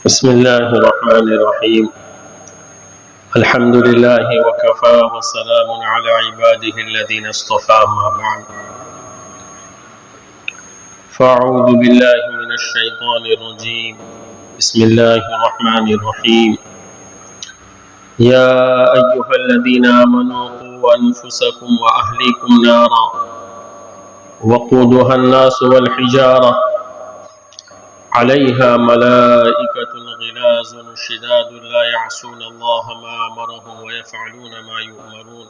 بسم الله الرحمن الرحيم. الحمد لله وكفى وسلام على عباده الذين اصطفى. ما بعد، فأعوذ بالله من الشيطان الرجيم. بسم الله الرحمن الرحيم. يا أيها الذين آمنوا قوا أنفسكم وأهليكم نارا وقودها الناس والحجارة عليها ملائكة غلاظ شداد لا يعصون الله ما أمرهم ويفعلون ما يؤمرون.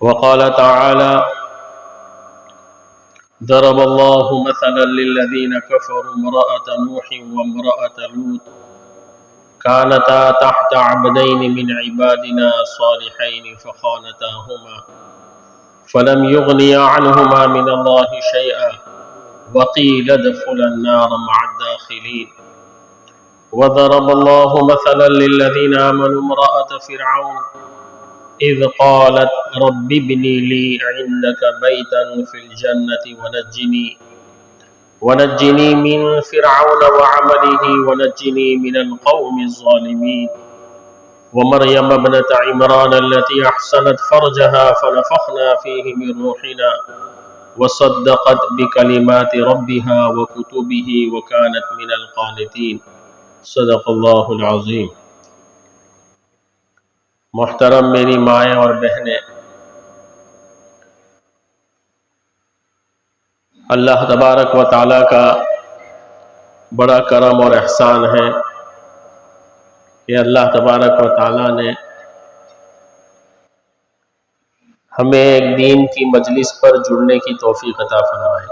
وقال تعالى: ضرب الله مثلا للذين كفروا امرأة نوح وامرأة لوط كانتا تحت عبدين من عبادنا صالحين فخانتاهما فلم يغنيا عنهما من الله شيئا وقيل ادخلا النار مع الداخلين. وضرب الله مثلا للذين آمنوا امرأة فرعون إذ قالت رب ابن لي عندك بيتا في الجنة ونجني من فرعون وعمله ونجني من القوم الظالمين. ومريم ابنة عمران التي أحسنت فرجها فنفخنا فيه من روحنا وصدقت بكلمات ربها وكتبه وكانت من القانتين. صدق اللہ العظیم. محترم میری مائیں اور بہنیں، اللہ تبارک و تعالیٰ کا بڑا کرم اور احسان ہے کہ اللہ تبارک و تعالیٰ نے ہمیں ایک دین کی مجلس پر جڑنے کی توفیق عطا فرمائی.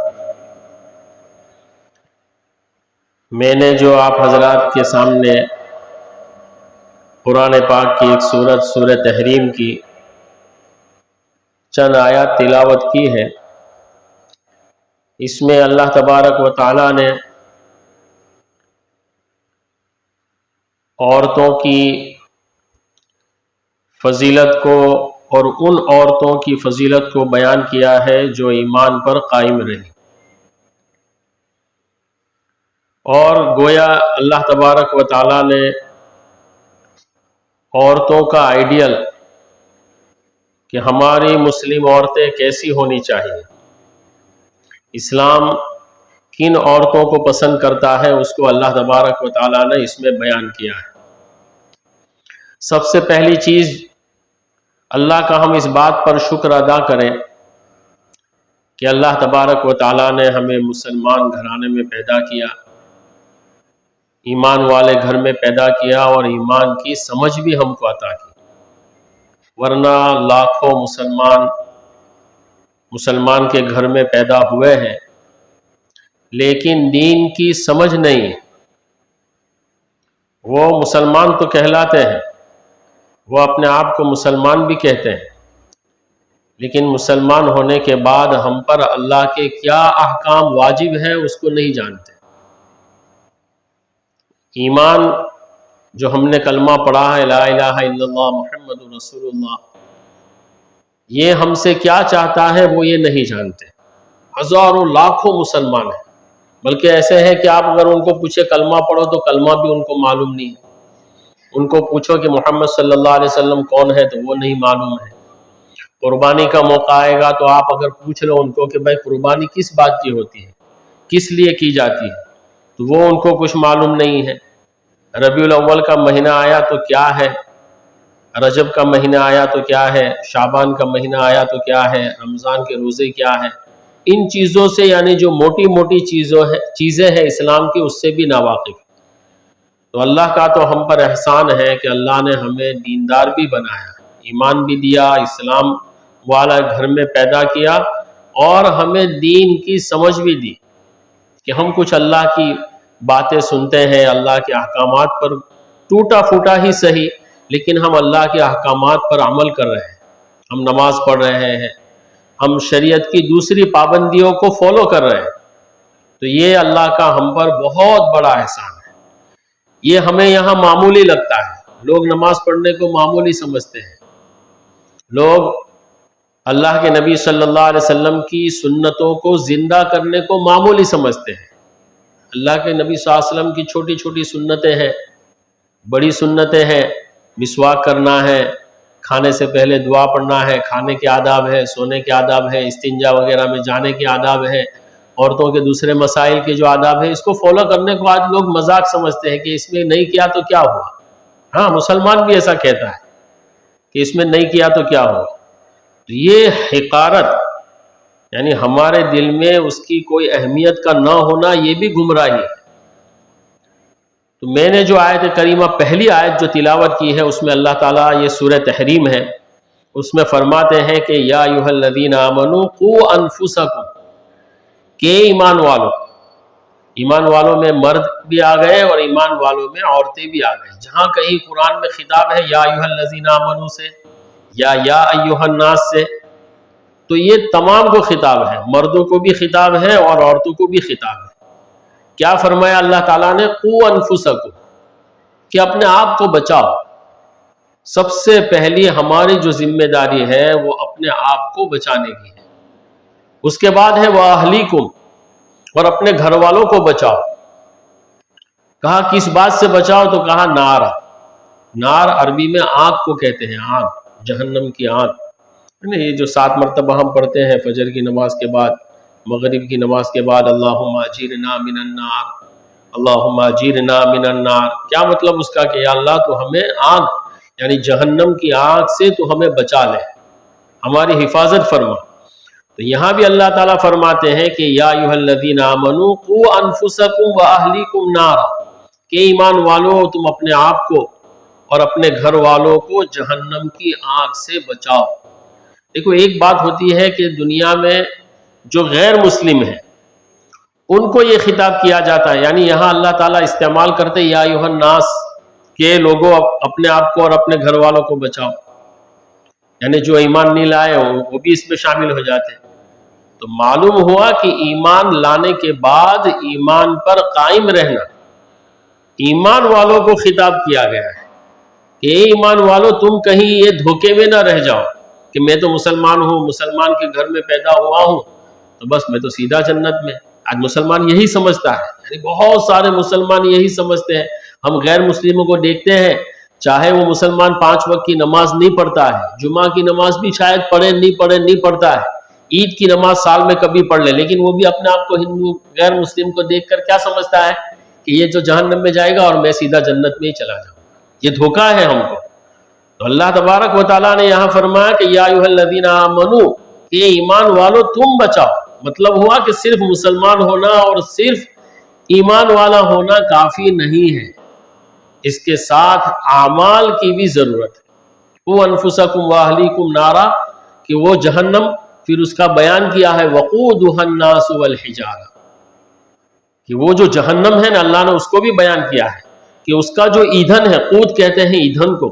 میں نے جو آپ حضرات کے سامنے قرآن پاک کی ایک سورت سورہ تحریم کی چند آیات تلاوت کی ہے، اس میں اللہ تبارک و تعالیٰ نے عورتوں کی فضیلت کو اور ان عورتوں کی فضیلت کو بیان کیا ہے جو ایمان پر قائم رہی، اور گویا اللہ تبارک و تعالیٰ نے عورتوں کا آئیڈیل کہ ہماری مسلم عورتیں کیسی ہونی چاہیے، اسلام کن عورتوں کو پسند کرتا ہے، اس کو اللہ تبارک و تعالیٰ نے اس میں بیان کیا ہے. سب سے پہلی چیز اللہ کا ہم اس بات پر شکر ادا کریں کہ اللہ تبارک و تعالیٰ نے ہمیں مسلمان گھرانے میں پیدا کیا، ایمان والے گھر میں پیدا کیا اور ایمان کی سمجھ بھی ہم کو عطا کی. ورنہ لاکھوں مسلمان کے گھر میں پیدا ہوئے ہیں لیکن دین کی سمجھ نہیں ہے. وہ مسلمان تو کہلاتے ہیں، وہ اپنے آپ کو مسلمان بھی کہتے ہیں، لیکن مسلمان ہونے کے بعد ہم پر اللہ کے کیا احکام واجب ہیں اس کو نہیں جانتے. ایمان جو ہم نے کلمہ پڑھا ہے لا الہ الا اللہ محمد رسول اللہ، یہ ہم سے کیا چاہتا ہے وہ یہ نہیں جانتے. ہزاروں لاکھوں مسلمان ہیں، بلکہ ایسے ہیں کہ آپ اگر ان کو پوچھے کلمہ پڑھو تو کلمہ بھی ان کو معلوم نہیں ہے. ان کو پوچھو کہ محمد صلی اللہ علیہ وسلم کون ہے تو وہ نہیں معلوم ہے. قربانی کا موقع آئے گا تو آپ اگر پوچھ لو ان کو کہ بھائی قربانی کس بات کی ہوتی ہے، کس لیے کی جاتی ہے، تو وہ ان کو کچھ معلوم نہیں ہے. ربیع الاول کا مہینہ آیا تو کیا ہے، رجب کا مہینہ آیا تو کیا ہے، شعبان کا مہینہ آیا تو کیا ہے، رمضان کے روزے کیا ہے، ان چیزوں سے یعنی جو موٹی موٹی چیزیں ہیں اسلام کی اس سے بھی ناواقف. تو اللہ کا تو ہم پر احسان ہے کہ اللہ نے ہمیں دیندار بھی بنایا، ایمان بھی دیا، اسلام والا گھر میں پیدا کیا اور ہمیں دین کی سمجھ بھی دی کہ ہم کچھ اللہ کی باتیں سنتے ہیں، اللہ کے احکامات پر ٹوٹا پھوٹا ہی صحیح لیکن ہم اللہ کے احکامات پر عمل کر رہے ہیں. ہم نماز پڑھ رہے ہیں، ہم شریعت کی دوسری پابندیوں کو فالو کر رہے ہیں، تو یہ اللہ کا ہم پر بہت بڑا احسان ہے. یہ ہمیں یہاں معمولی لگتا ہے، لوگ نماز پڑھنے کو معمولی سمجھتے ہیں، لوگ اللہ کے نبی صلی اللہ علیہ وسلم کی سنتوں کو زندہ کرنے کو معمولی سمجھتے ہیں. اللہ کے نبی صلی اللہ علیہ وسلم کی چھوٹی چھوٹی سنتیں ہیں، بڑی سنتیں ہیں، مسواک کرنا ہے، کھانے سے پہلے دعا پڑھنا ہے، کھانے کے آداب ہے، سونے کے آداب ہے، استنجا وغیرہ میں جانے کے آداب ہے، عورتوں کے دوسرے مسائل کے جو آداب ہے، اس کو فالو کرنے کو آج لوگ مذاق سمجھتے ہیں کہ اس میں نہیں کیا تو کیا ہوا۔ ہاں، مسلمان بھی ایسا کہتا ہے کہ اس میں نہیں کیا تو کیا ہوا۔ تو یہ حقارت، یعنی ہمارے دل میں اس کی کوئی اہمیت کا نہ ہونا، یہ بھی گمراہی ہے۔ تو میں نے جو آیت کریمہ پہلی آیت جو تلاوت کی ہے، اس میں اللہ تعالیٰ، یہ سورہ تحریم ہے، اس میں فرماتے ہیں کہ یا ایھا الذین آمنوا قوا انفسکم، کہ ایمان والوں میں مرد بھی آ گئے اور ایمان والوں میں عورتیں بھی آ گئے۔ جہاں کہیں قرآن میں خطاب ہے یا ایھا الذین آمنوا سے یا ایھا الناس سے، تو یہ تمام کو خطاب ہے، مردوں کو بھی خطاب ہے اور عورتوں کو بھی خطاب ہے۔ کیا فرمایا اللہ تعالیٰ نے؟ قوا انفسکم، کہ اپنے آپ کو بچاؤ۔ سب سے پہلی ہماری جو ذمہ داری ہے وہ اپنے آپ کو بچانے کی ہے۔ اس کے بعد ہے وَأَهْلِيكُمْ، اور اپنے گھر والوں کو بچاؤ۔ کہا کس بات سے بچاؤ؟ تو کہا نار عربی میں آگ کو کہتے ہیں، آگ، جہنم کی آگ۔ یہ جو 7 مرتبہ ہم پڑھتے ہیں فجر کی نماز کے بعد، مغرب کی نماز کے بعد، اللہم اجرنا من النار، اللہم اجرنا من النار، کیا مطلب اس کا؟ کہ یا اللہ تو ہمیں آگ، یعنی جہنم کی آگ سے تو ہمیں بچا لے، ہماری حفاظت فرما۔ تو یہاں بھی اللہ تعالیٰ فرماتے ہیں کہ یا ایھا الذین آمنوا قوا انفسکم واہلیکم نارا، کہ ایمان والو تم اپنے آپ کو اور اپنے گھر والوں کو جہنم کی آگ سے بچاؤ۔ دیکھو، ایک بات ہوتی ہے کہ دنیا میں جو غیر مسلم ہیں ان کو یہ خطاب کیا جاتا ہے، یعنی یہاں اللہ تعالیٰ استعمال کرتے یا ایھا الناس، کہ لوگوں اپنے آپ کو اور اپنے گھر والوں کو بچاؤ، یعنی جو ایمان نہیں لائے وہ بھی اس میں شامل ہو جاتے ہیں۔ تو معلوم ہوا کہ ایمان لانے کے بعد ایمان پر قائم رہنا، ایمان والوں کو خطاب کیا گیا ہے کہ اے ایمان والو، تم کہیں یہ دھوکے میں نہ رہ جاؤ کہ میں تو مسلمان ہوں، مسلمان کے گھر میں پیدا ہوا ہوں تو بس میں تو سیدھا جنت میں۔ آج مسلمان یہی سمجھتا ہے، یعنی بہت سارے مسلمان یہی سمجھتے ہیں۔ ہم غیر مسلموں کو دیکھتے ہیں، چاہے وہ مسلمان 5 وقت کی نماز نہیں پڑھتا ہے، جمعہ کی نماز بھی شاید نہیں پڑھتا ہے، عید کی نماز سال میں کبھی پڑھ لے، لیکن وہ بھی اپنے آپ کو ہندو، غیر مسلم کو دیکھ کر کیا سمجھتا ہے کہ یہ جو جہنم میں جائے گا اور میں سیدھا جنت میں ہی چلا جاؤں گا۔ یہ دھوکہ ہے ہم کو۔ تو اللہ تبارک و تعالیٰ نے یہاں فرمایا کہ یا ایھا الذین آمنوا، کہ ایمان والو تم بچاؤ۔ مطلب ہوا کہ صرف مسلمان ہونا اور صرف ایمان والا ہونا کافی نہیں ہے، اس کے ساتھ اعمال کی بھی ضرورت ہے۔ قوا انفسکم واہلیکم نارا، کہ وہ جہنم، پھر اس کا بیان کیا ہے وقودھا الناس والحجارہ، کہ وہ جو جہنم ہے نا، اللہ نے اس کو بھی بیان کیا ہے کہ اس کا جو ایندھن ہے، قود کہتے ہیں ایندھن کو،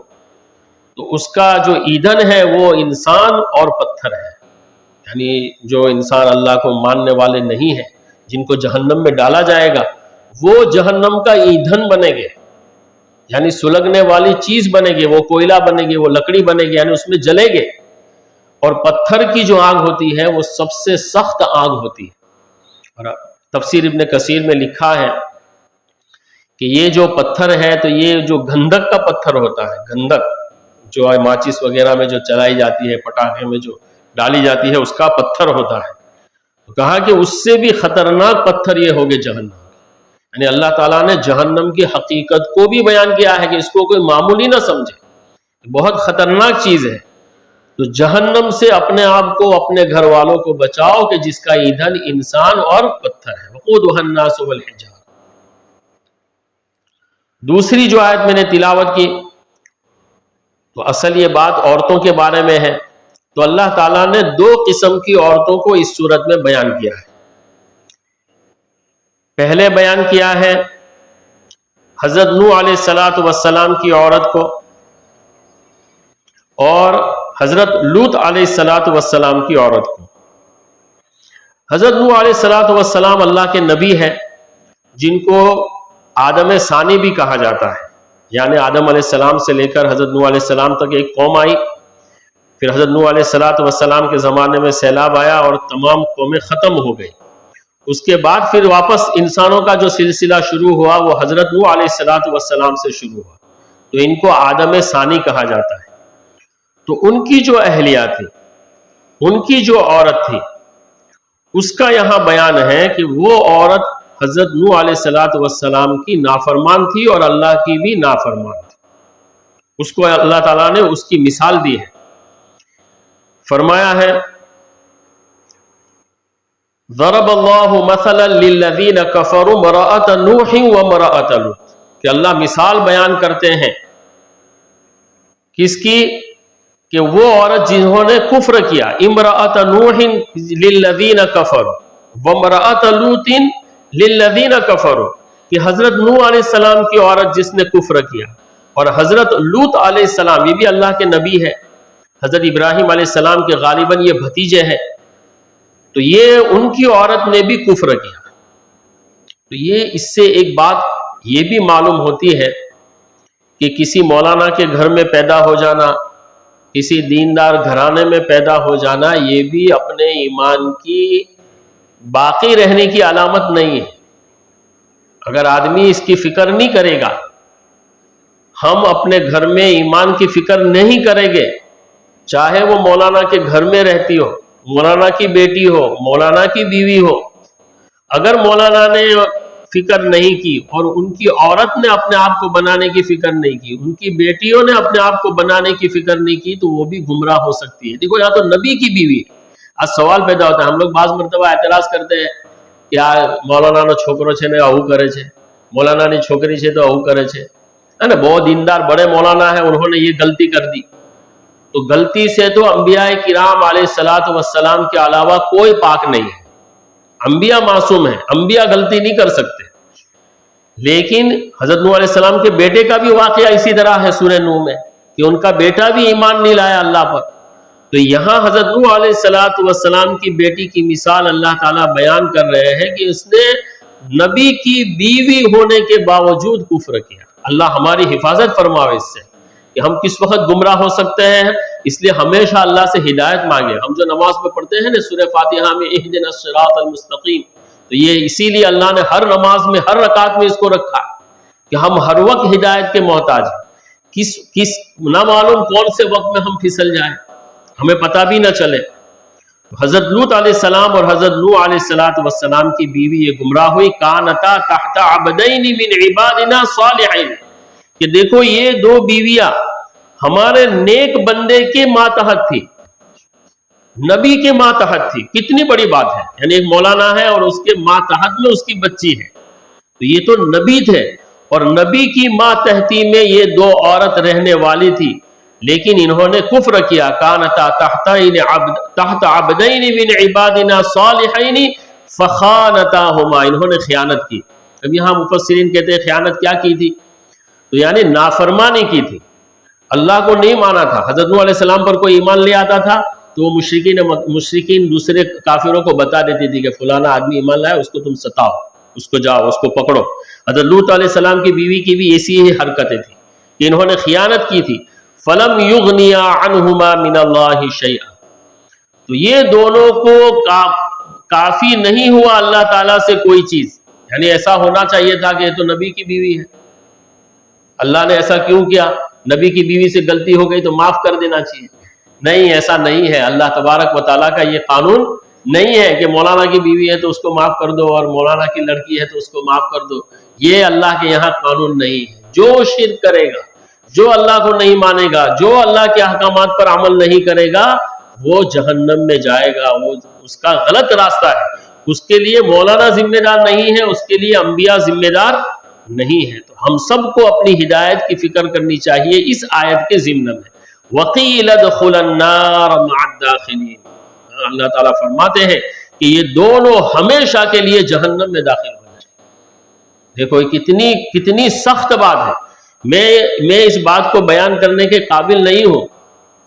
تو اس کا جو ایندھن ہے وہ انسان اور پتھر ہے، یعنی جو انسان اللہ کو ماننے والے نہیں ہیں، جن کو جہنم میں ڈالا جائے گا، وہ جہنم کا ایندھن بنے گے، یعنی سلگنے والی چیز بنے گی، وہ کوئلہ بنے گی، وہ لکڑی بنے گی، یعنی اس میں جلے گے۔ اور پتھر کی جو آگ ہوتی ہے وہ سب سے سخت آگ ہوتی ہے۔ اور تفسیر ابن کثیر میں لکھا ہے کہ یہ جو پتھر ہے تو یہ جو گندھک کا پتھر ہوتا ہے، گندھک جو ماچس وغیرہ میں جو چلائی جاتی ہے، پٹاخے میں جو ڈالی جاتی ہے، اس کا پتھر ہوتا ہے۔ تو کہا کہ اس سے بھی خطرناک پتھر یہ ہوگے جہنم، یعنی اللہ تعالیٰ نے جہنم کی حقیقت کو بھی بیان کیا ہے کہ اس کو کوئی معمولی نہ سمجھے، بہت خطرناک چیز ہے۔ تو جہنم سے اپنے آپ کو، اپنے گھر والوں کو بچاؤ کہ جس کا ایندھن انسان اور پتھر ہے، وقودھا الناس والحجارہ۔ دوسری جو آیت میں نے تلاوت کی تو اصل یہ بات عورتوں کے بارے میں ہے، تو اللہ تعالیٰ نے 2 قسم کی عورتوں کو اس صورت میں بیان کیا ہے۔ پہلے بیان کیا ہے حضرت نوح علیہ السلام کی عورت کو، اور حضرت لوط علیہ السلام کی عورت کو۔ حضرت نوح علیہ السلام اللہ کے نبی ہیں، جن کو آدم ثانی بھی کہا جاتا ہے، یعنی آدم علیہ السلام سے لے کر حضرت نوح علیہ السلام تک ایک قوم آئی، پھر حضرت نوح علیہ السلام کے زمانے میں سیلاب آیا اور تمام قومیں ختم ہو گئی، اس کے بعد پھر واپس انسانوں کا جو سلسلہ شروع ہوا وہ حضرت نوح علیہ السلام سے شروع ہوا، تو ان کو آدم ثانی کہا جاتا ہے۔ تو ان کی جو اہلیہ تھی، ان کی جو عورت تھی، اس کا یہاں بیان ہے کہ وہ عورت حضرت نوح علیہ السلام کی نافرمان تھی اور اللہ کی بھی نافرمان تھی۔ اس کو اللہ تعالیٰ نے اس کی مثال دی ہے، فرمایا ہے ضرب اللہ مثلا للذین کفروا امرأۃ نوح وامرأۃ لوط، کہ اللہ مثال بیان کرتے ہیں کس کی؟ کہ وہ عورت جنہوں نے کفر کیا، امرأۃ نوح للذین کفروا وامرأۃ لوط للذین کفروا، کہ حضرت نوح علیہ السلام کی عورت جس نے کفر کیا، اور حضرت لوط علیہ السلام، یہ بھی اللہ کے نبی ہے، حضرت ابراہیم علیہ السلام کے غالباً یہ بھتیجے ہیں، تو یہ ان کی عورت نے بھی کفر کیا۔ تو یہ اس سے ایک بات یہ بھی معلوم ہوتی ہے کہ کسی مولانا کے گھر میں پیدا ہو جانا، کسی دیندار گھرانے میں پیدا ہو جانا، یہ بھی اپنے ایمان کی باقی رہنے کی علامت نہیں ہے۔ اگر آدمی اس کی فکر نہیں کرے گا، ہم اپنے گھر میں ایمان کی فکر نہیں کریں گے، چاہے وہ مولانا کے گھر میں رہتی ہو، مولانا کی بیٹی ہو، مولانا کی بیوی ہو، اگر مولانا نے فکر نہیں کی اور ان کی عورت نے اپنے آپ کو بنانے کی فکر نہیں کی، ان کی بیٹیوں نے اپنے آپ کو بنانے کی فکر نہیں کی، تو وہ بھی گمراہ ہو سکتی ہے۔ دیکھو، یا تو نبی کی بیوی، آج سوال پیدا ہوتا ہے، ہم لوگ بعض مرتبہ اعتراض کرتے ہیں کہ مولانا نے چھوکرو છે ને આવું કરે છે، مولانا نے چھوکری છે તો આવું કરે છે، ہے نا، بہت دیندار بڑے مولانا ہیں، انہوں نے یہ غلطی کر دی۔ تو غلطی سے تو انبیاء کرام علیہ السلام کے علاوہ کوئی پاک نہیں ہے، انبیاء معصوم ہیں، انبیاء غلطی نہیں کر سکتے۔ لیکن حضرت نوح علیہ السلام کے بیٹے کا بھی واقعہ اسی طرح ہے سورہ نوح میں، کہ ان کا بیٹا بھی ایمان نہیں لایا اللہ پر۔ تو یہاں حضرت نوح علیہ السلام کی بیٹی کی مثال اللہ تعالیٰ بیان کر رہے ہیں کہ اس نے نبی کی بیوی ہونے کے باوجود کفر کیا۔ اللہ ہماری حفاظت فرماوے اس سے کہ ہم کس وقت گمراہ ہو سکتے ہیں، اس لیے ہمیشہ اللہ سے ہدایت مانگے۔ ہم جو نماز میں پڑھتے ہیں نا سورہ فاتحہ میں اہدنا الصراط المستقیم، تو یہ اسی لیے اللہ نے ہر نماز میں، ہر رکعت میں اس کو رکھا کہ ہم ہر وقت ہدایت کے محتاج ہیں، کس نہ معلوم کون سے وقت میں ہم پھسل جائیں، ہمیں پتہ بھی نہ چلے۔ حضرت لوط علیہ السلام اور حضرت نوح علیہ السلام کی بیوی یہ گمراہ ہوئی، کانتا تحت عبدین من عبادنا صالحین، کہ دیکھو یہ دو بیویاں ہمارے نیک بندے کے ماتحت تھی، نبی کے ماتحت تھی۔ کتنی بڑی بات ہے، یعنی ایک مولانا ہے اور اس کے ماتحت میں اس کی بچی ہے، تو یہ تو نبی تھے، اور نبی کی ماتحتی میں یہ دو عورت رہنے والی تھی، لیکن انہوں نے کفر کیا۔ کانتا تحت عبدین من عبادنا صالحین فخانتاہما، انہوں نے خیانت کی۔ اب یہاں مفسرین کہتے ہیں خیانت کیا کی تھی؟ تو یعنی نافرمانی کی تھی، اللہ کو نہیں مانا تھا۔ حضرت نوح علیہ السلام پر کوئی ایمان لے آتا تھا تو وہ مشرکین دوسرے کافروں کو بتا دیتی تھی کہ فلانا آدمی ایمان لایا، اس کو تم ستاؤ، اس کو جاؤ، اس کو پکڑو۔ حضرت لوط علیہ السلام کی بیوی کی بھی ایسی ہی حرکتیں تھیں کہ انہوں نے خیانت کی تھی۔ فلم یغنیا عنہما من اللہ شیئا، تو یہ دونوں کو کافی نہیں ہوا اللہ تعالیٰ سے کوئی چیز، یعنی ایسا ہونا چاہیے تھا کہ یہ تو نبی کی بیوی ہے، اللہ نے ایسا کیوں کیا؟ نبی کی بیوی سے غلطی ہو گئی تو معاف کر دینا چاہیے۔ نہیں، ایسا نہیں ہے، اللہ تبارک و تعالیٰ کا یہ قانون نہیں ہے کہ مولانا کی بیوی ہے تو اس کو معاف کر دو اور مولانا کی لڑکی ہے تو اس کو معاف کر دو، یہ اللہ کے یہاں قانون نہیں ہے۔ جو شرک کرے گا، جو اللہ کو نہیں مانے گا، جو اللہ کے احکامات پر عمل نہیں کرے گا، وہ جہنم میں جائے گا، وہ اس کا غلط راستہ ہے، اس کے لیے مولانا ذمہ دار نہیں ہے، اس کے لیے انبیاء ذمہ دار نہیں ہے۔ تو ہم سب کو اپنی ہدایت کی فکر کرنی چاہیے اس آیت کے ضمن میں۔ وَقِيلَ ادْخُلَا النَّارَ مَعَ الدَّاخِلِينَ، اللہ تعالیٰ فرماتے ہیں کہ یہ دونوں ہمیشہ کے لیے جہنم میں داخل ہو جائیں۔ دیکھو یہ کتنی سخت بات ہے۔ میں اس بات کو بیان کرنے کے قابل نہیں ہوں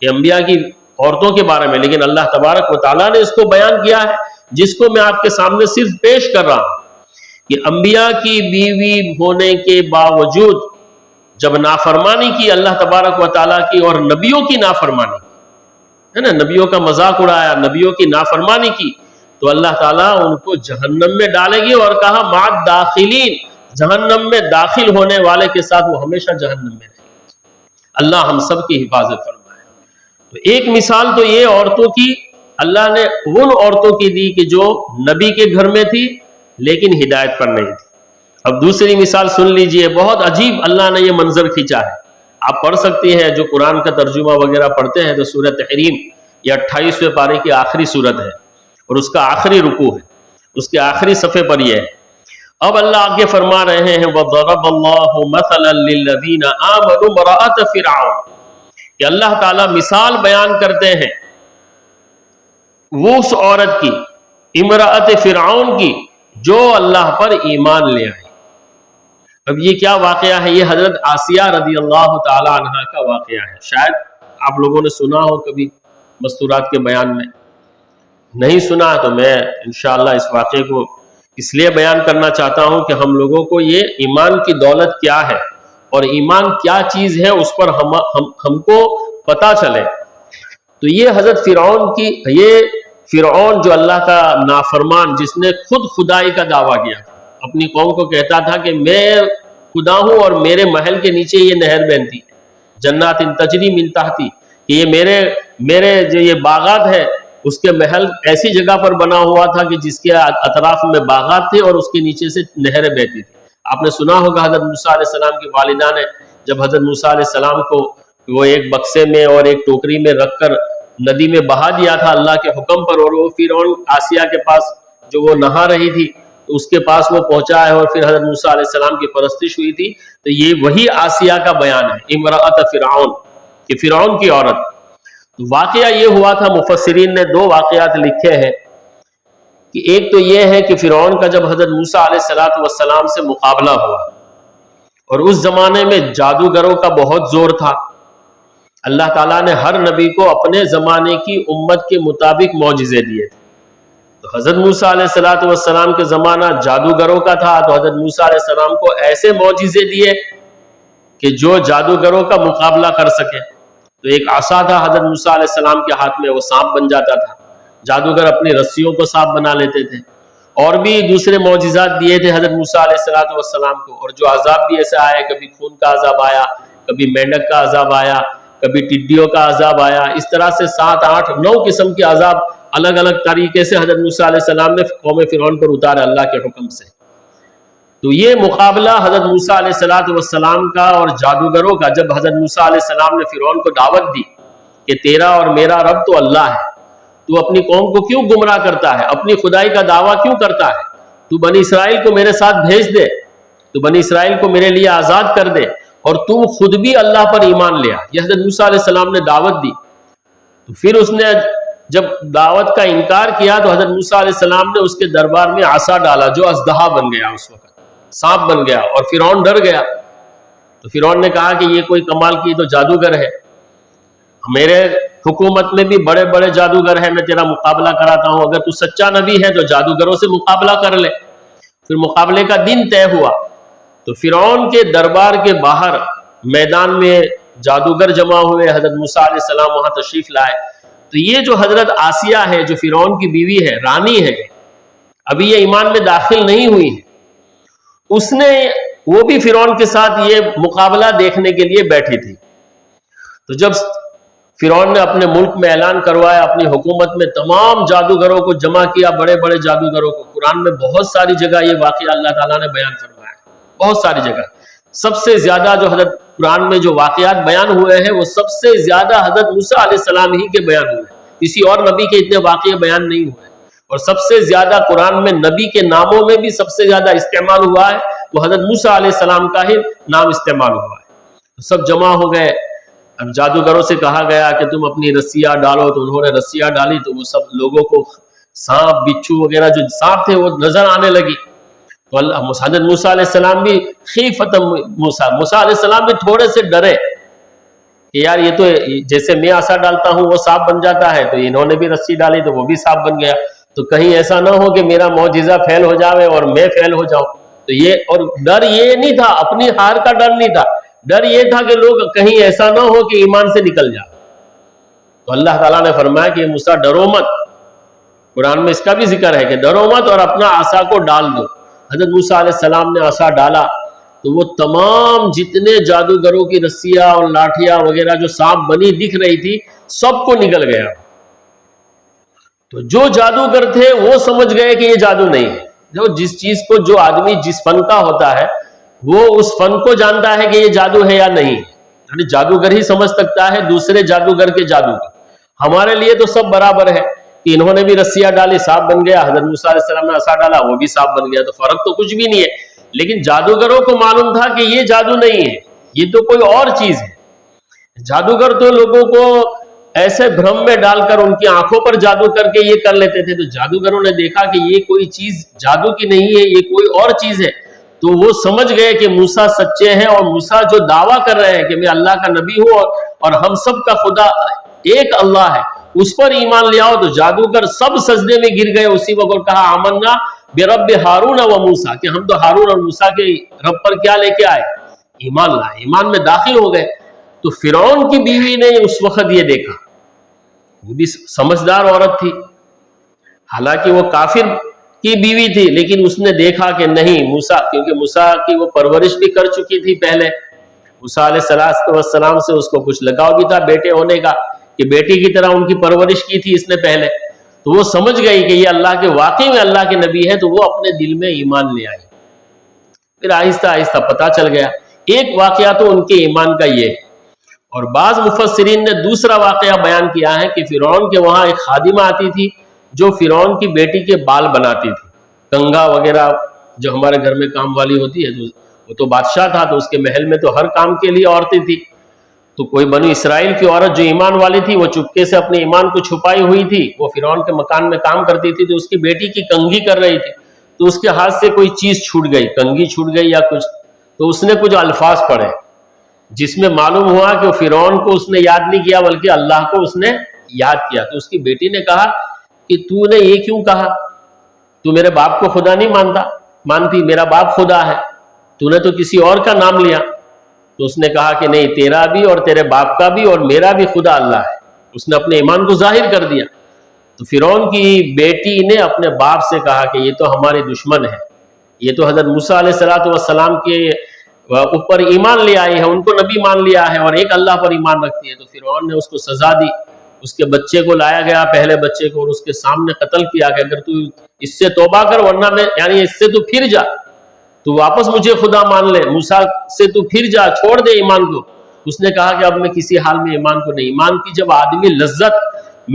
کہ انبیاء کی عورتوں کے بارے میں، لیکن اللہ تبارک و تعالیٰ نے اس کو بیان کیا ہے، جس کو میں آپ کے سامنے صرف پیش کر رہا ہوں کہ انبیاء کی بیوی ہونے کے باوجود جب نافرمانی کی اللہ تبارک و تعالیٰ کی اور نبیوں کی نافرمانی ہے نا، نبیوں کا مذاق اڑایا، نبیوں کی نافرمانی کی، تو اللہ تعالیٰ ان کو جہنم میں ڈالے گی، اور کہا مع داخلین، جہنم میں داخل ہونے والے کے ساتھ وہ ہمیشہ جہنم میں رہے گی۔ اللہ ہم سب کی حفاظت فرمائے۔ تو ایک مثال تو یہ عورتوں کی اللہ نے ان عورتوں کی دی کہ جو نبی کے گھر میں تھی لیکن ہدایت پر نہیں تھی۔ اب دوسری مثال سن لیجئے، بہت عجیب اللہ نے یہ منظر کھینچا ہے، آپ پڑھ سکتے ہیں، جو قرآن کا ترجمہ وغیرہ پڑھتے ہیں تو سورہ تحریم یہ 28ویں پارے کی آخری سورت ہے اور اس کا آخری رکوع ہے، اس کے آخری صفحے پر یہ ہے۔ اب اللہ آگے فرما رہے ہیں وَضَرَبَ اللَّهُ مَثَلًا لِّلَّذِينَ آمَنُوا امْرَأَتَ فِرْعَوْنَ، کہ اللہ تعالیٰ مثال بیان کرتے ہیں وہ اس عورت کی، امرأت فرعون کی، جو اللہ پر ایمان لے آئی۔ اب یہ کیا واقعہ ہے؟ یہ حضرت آسیہ رضی اللہ تعالی عنہ کا واقعہ ہے۔ شاید آپ لوگوں نے سنا ہو کبھی مستورات کے بیان میں، نہیں سنا تو میں انشاءاللہ اس واقعے کو اس لیے بیان کرنا چاہتا ہوں کہ ہم لوگوں کو یہ ایمان کی دولت کیا ہے اور ایمان کیا چیز ہے اس پر ہم کو پتہ چلے۔ تو یہ حضرت فرعون کی، یہ فرعون جو اللہ کا نافرمان، جس نے خود خدائی کا دعویٰ کیا تھا، اپنی قوم کو کہتا تھا کہ میں خدا ہوں اور میرے محل کے نیچے یہ نہر بہتی ہے، جنات تجری من تحتی، کہ یہ میرے جو یہ باغات ہے اس کے محل ایسی جگہ پر بنا ہوا تھا کہ جس کے اطراف میں باغات تھے اور اس کے نیچے سے نہریں بہتی تھی۔ آپ نے سنا ہوگا حضرت موسیٰ علیہ السلام کی والدہ نے جب حضرت موسیٰ علیہ السلام کو وہ ایک بکسے میں اور ایک ٹوکری میں رکھ کر ندی میں بہا دیا تھا اللہ کے حکم پر، اور وہ فرعون آسیہ کے پاس جو وہ نہا رہی تھی تو اس کے پاس وہ پہنچا ہے اور پھر حضرت موسیٰ علیہ السلام کی پرستش ہوئی تھی، تو یہ وہی آسیہ کا بیان ہے، امرأت فرعون، کہ فرعون کی عورت۔ واقعہ یہ ہوا تھا، مفسرین نے دو واقعات لکھے ہیں، کہ ایک تو یہ ہے کہ فرعون کا جب حضرت موسیٰ علیہ السلام سے مقابلہ ہوا، اور اس زمانے میں جادوگروں کا بہت زور تھا، اللہ تعالیٰ نے ہر نبی کو اپنے زمانے کی امت کے مطابق معجزے دیے تھے۔ تو حضرت موسیٰ علیہ السلام کے زمانہ جادوگروں کا تھا، تو حضرت موسیٰ علیہ السلام کو ایسے معجزے دیے کہ جو جادوگروں کا مقابلہ کر سکے۔ تو ایک عصا تھا حضرت موسیٰ علیہ السلام کے ہاتھ میں، وہ سانپ بن جاتا تھا، جادوگر اپنی رسیوں کو سانپ بنا لیتے تھے، اور بھی دوسرے معجزات دیے تھے حضرت موسیٰ علیہ السلام کو، اور جو عذاب بھی ایسے آئے، کبھی خون کا عذاب آیا، کبھی مینڈک کا عذاب آیا، کبھی ٹڈیوں کا عذاب آیا، اس طرح سے 7 8 9 قسم کے عذاب الگ الگ طریقے سے حضرت موسیٰ علیہ السلام نے قوم فرعون پر اتارا اللہ کے حکم سے۔ تو یہ مقابلہ حضرت موسیٰ علیہ السلام کا اور جادوگروں کا، جب حضرت موسیٰ علیہ السلام نے فرعون کو دعوت دی کہ تیرا اور میرا رب تو اللہ ہے، تو اپنی قوم کو کیوں گمراہ کرتا ہے، اپنی خدائی کا دعویٰ کیوں کرتا ہے، تو بنی اسرائیل کو میرے ساتھ بھیج دے، تو بنی اسرائیل کو میرے لیے آزاد کر دے، اور تو خود بھی اللہ پر ایمان لیا۔ یہ حضرت موسیٰ علیہ السلام نے دعوت دی، تو پھر اس نے جب دعوت کا انکار کیا تو حضرت موسیٰ علیہ السلام نے اس کے دربار میں عصا ڈالا جو اژدہا بن گیا، اس وقت سانپ بن گیا، اور فرعون ڈر گیا۔ تو فرعون نے کہا کہ یہ کوئی کمال کی تو جادوگر ہے، میرے حکومت میں بھی بڑے بڑے جادوگر ہیں، میں تیرا مقابلہ کراتا ہوں، اگر تو سچا نبی ہے تو جادوگروں سے مقابلہ کر لے۔ پھر مقابلے کا دن طے ہوا، تو فرعون کے دربار کے باہر میدان میں جادوگر جمع ہوئے، حضرت موسیٰ علیہ السلام وہاں تشریف لائے۔ تو یہ جو حضرت آسیہ ہے، جو فرعون کی بیوی ہے، رانی ہے، ابھی یہ ایمان میں داخل نہیں ہوئی ہے، اس نے وہ بھی فرعون کے ساتھ یہ مقابلہ دیکھنے کے لیے بیٹھی تھی۔ تو جب فرعون نے اپنے ملک میں اعلان کروایا، اپنی حکومت میں تمام جادوگروں کو جمع کیا، بڑے بڑے جادوگروں کو، قرآن میں بہت ساری جگہ یہ واقعہ اللہ تعالیٰ نے بیان فرمایا، بہت ساری جگہ۔ سب سے زیادہ جو حضرت قرآن میں جو واقعات بیان ہوئے ہیں وہ سب سے زیادہ حضرت موسیٰ علیہ السلام ہی کے بیان ہوئے ہیں، کسی اور نبی کے اتنے واقعے بیان نہیں ہوئے، اور سب سے زیادہ قرآن میں نبی کے ناموں میں بھی سب سے زیادہ استعمال ہوا ہے وہ حضرت موسیٰ علیہ السلام کا ہی نام استعمال ہوا ہے۔ سب جمع ہو گئے، اب جادوگروں سے کہا گیا کہ تم اپنی رسیاں ڈالو، تو انہوں نے رسیاں ڈالی، تو وہ سب لوگوں کو سانپ بچھو وغیرہ جو سانپ تھے وہ نظر آنے لگی۔ تو حضرت موسیٰ علیہ السلام بھی خیفۃ موسیٰ علیہ السلام بھی تھوڑے سے ڈرے کہ یار یہ تو جیسے میں عصا ڈالتا ہوں وہ سانپ بن جاتا ہے، تو انہوں نے بھی رسی ڈالی تو وہ بھی سانپ بن گیا، تو کہیں ایسا نہ ہو کہ میرا معجزہ فیل ہو جاوے اور میں فیل ہو جاؤں۔ تو یہ، اور ڈر یہ نہیں تھا، اپنی ہار کا ڈر نہیں تھا، ڈر یہ تھا کہ لوگ کہیں ایسا نہ ہو کہ ایمان سے نکل جائے۔ تو اللہ تعالیٰ نے فرمایا کہ موسیٰ ڈرو مت، قرآن میں اس کا بھی ذکر ہے کہ ڈرو مت اور اپنا عصا کو ڈال دو۔ حضرت موسیٰ علیہ السلام نے عصا ڈالا تو وہ تمام جتنے جادوگروں کی رسیاں اور لاٹھیاں وغیرہ جو سانپ بنی دکھ رہی تھی سب کو نکل گیا۔ تو جو جادوگر تھے وہ سمجھ گئے کہ یہ جادو نہیں ہے۔ جو جس چیز کو جو آدمی جس فن کا ہوتا ہے وہ اس فن کو جانتا ہے کہ یہ جادو ہے یا نہیں، یعنی جادوگر ہی سمجھ سکتا ہے دوسرے جادوگر کے جادو کو۔ ہمارے لیے تو سب برابر ہے کہ انہوں نے بھی رسیاں ڈالی سانپ بن گیا، حضرت موسیٰ علیہ السلام نے عصا ڈالا وہ بھی سانپ بن گیا، تو فرق تو کچھ بھی نہیں ہے۔ لیکن جادوگروں کو معلوم تھا کہ یہ جادو نہیں ہے، یہ تو کوئی اور چیز ہے۔ جادوگر تو لوگوں کو ایسے بھرم میں ڈال کر ان کی آنکھوں پر جادو کر کے یہ کر لیتے تھے، تو جادوگروں نے دیکھا کہ یہ کوئی چیز جادو کی نہیں ہے، یہ کوئی اور چیز ہے، تو وہ سمجھ گئے کہ موسیٰ سچے ہیں، اور موسیٰ جو دعویٰ کر رہے ہیں کہ میں اللہ کا نبی ہوں اور ہم سب کا خدا ایک اللہ ہے، اس پر ایمان لے آؤ۔ تو جادوگر سب سجدے میں گر گئے اسی وقت، کہا آمنا برب ہارون و موسیٰ، کہ ہم تو ہارون اور موسیٰ کے رب پر کیا لے کے آئے؟ ایمان لائے، ایمان میں داخل ہو گئے۔ تو فرعون کی بیوی نے اس وقت یہ دیکھا، وہ بھی سمجھدار عورت تھی، حالانکہ وہ کافر کی بیوی تھی، لیکن اس نے دیکھا کہ نہیں موسیٰ، کیونکہ موسیٰ کی وہ پرورش بھی کر چکی تھی پہلے، موسیٰ علیہ السلام سے اس کو کچھ لگاؤ بھی تھا بیٹے ہونے کا، کہ بیٹی کی طرح ان کی پرورش کی تھی اس نے پہلے، تو وہ سمجھ گئی کہ یہ اللہ کے واقعی میں اللہ کے نبی ہے، تو وہ اپنے دل میں ایمان لے آئی۔ پھر آہستہ آہستہ پتہ چل گیا۔ ایک واقعہ تو ان کے ایمان کا یہ ہے، اور بعض مفسرین نے دوسرا واقعہ بیان کیا ہے کہ فرعون کے وہاں ایک خادمہ آتی تھی جو فرعون کی بیٹی کے بال بناتی تھی، کنگھا وغیرہ جو ہمارے گھر میں کام والی ہوتی ہے، وہ تو بادشاہ تھا تو اس کے محل میں تو ہر کام کے لیے عورتیں تھی، تو کوئی بنی اسرائیل کی عورت جو ایمان والی تھی وہ چپکے سے اپنے ایمان کو چھپائی ہوئی تھی، وہ فرعون کے مکان میں کام کرتی تھی، تو اس کی بیٹی کی کنگھی کر رہی تھی، تو اس کے ہاتھ سے کوئی چیز چھوٹ گئی، کنگھی چھوٹ گئی یا کچھ، تو اس نے کچھ الفاظ پڑھے جس میں معلوم ہوا کہ فرعون کو اس نے یاد نہیں کیا بلکہ اللہ کو اس نے یاد کیا۔ تو اس کی بیٹی نے کہا کہ تو نے یہ کیوں کہا؟ تو میرے باپ کو خدا نہیں مانتی، میرا باپ خدا ہے، تو نے تو کسی اور کا نام لیا۔ تو اس نے کہا کہ نہیں، تیرا بھی اور تیرے باپ کا بھی اور میرا بھی خدا اللہ ہے۔ اس نے اپنے ایمان کو ظاہر کر دیا۔ تو فرعون کی بیٹی نے اپنے باپ سے کہا کہ یہ تو ہمارے دشمن ہے، یہ تو حضرت موسیٰ علیہ السلام کے اوپر ایمان لے آئی ہے، ان کو نبی مان لیا ہے اور ایک اللہ پر ایمان رکھتی ہے۔ تو فرعون نے اس کو سزا دی، اس کے بچے کو لایا گیا، پہلے بچے کو، اور اس کے سامنے قتل کیا کہ اگر تو اس سے توبہ کر ورنہ میں، یعنی اس سے تو پھر جا، تو واپس مجھے خدا مان لے، موسیٰ سے تو پھر جا، چھوڑ دے ایمان کو۔ اس نے کہا کہ اب میں کسی حال میں ایمان کو نہیں۔ ایمان کی جب آدمی لذت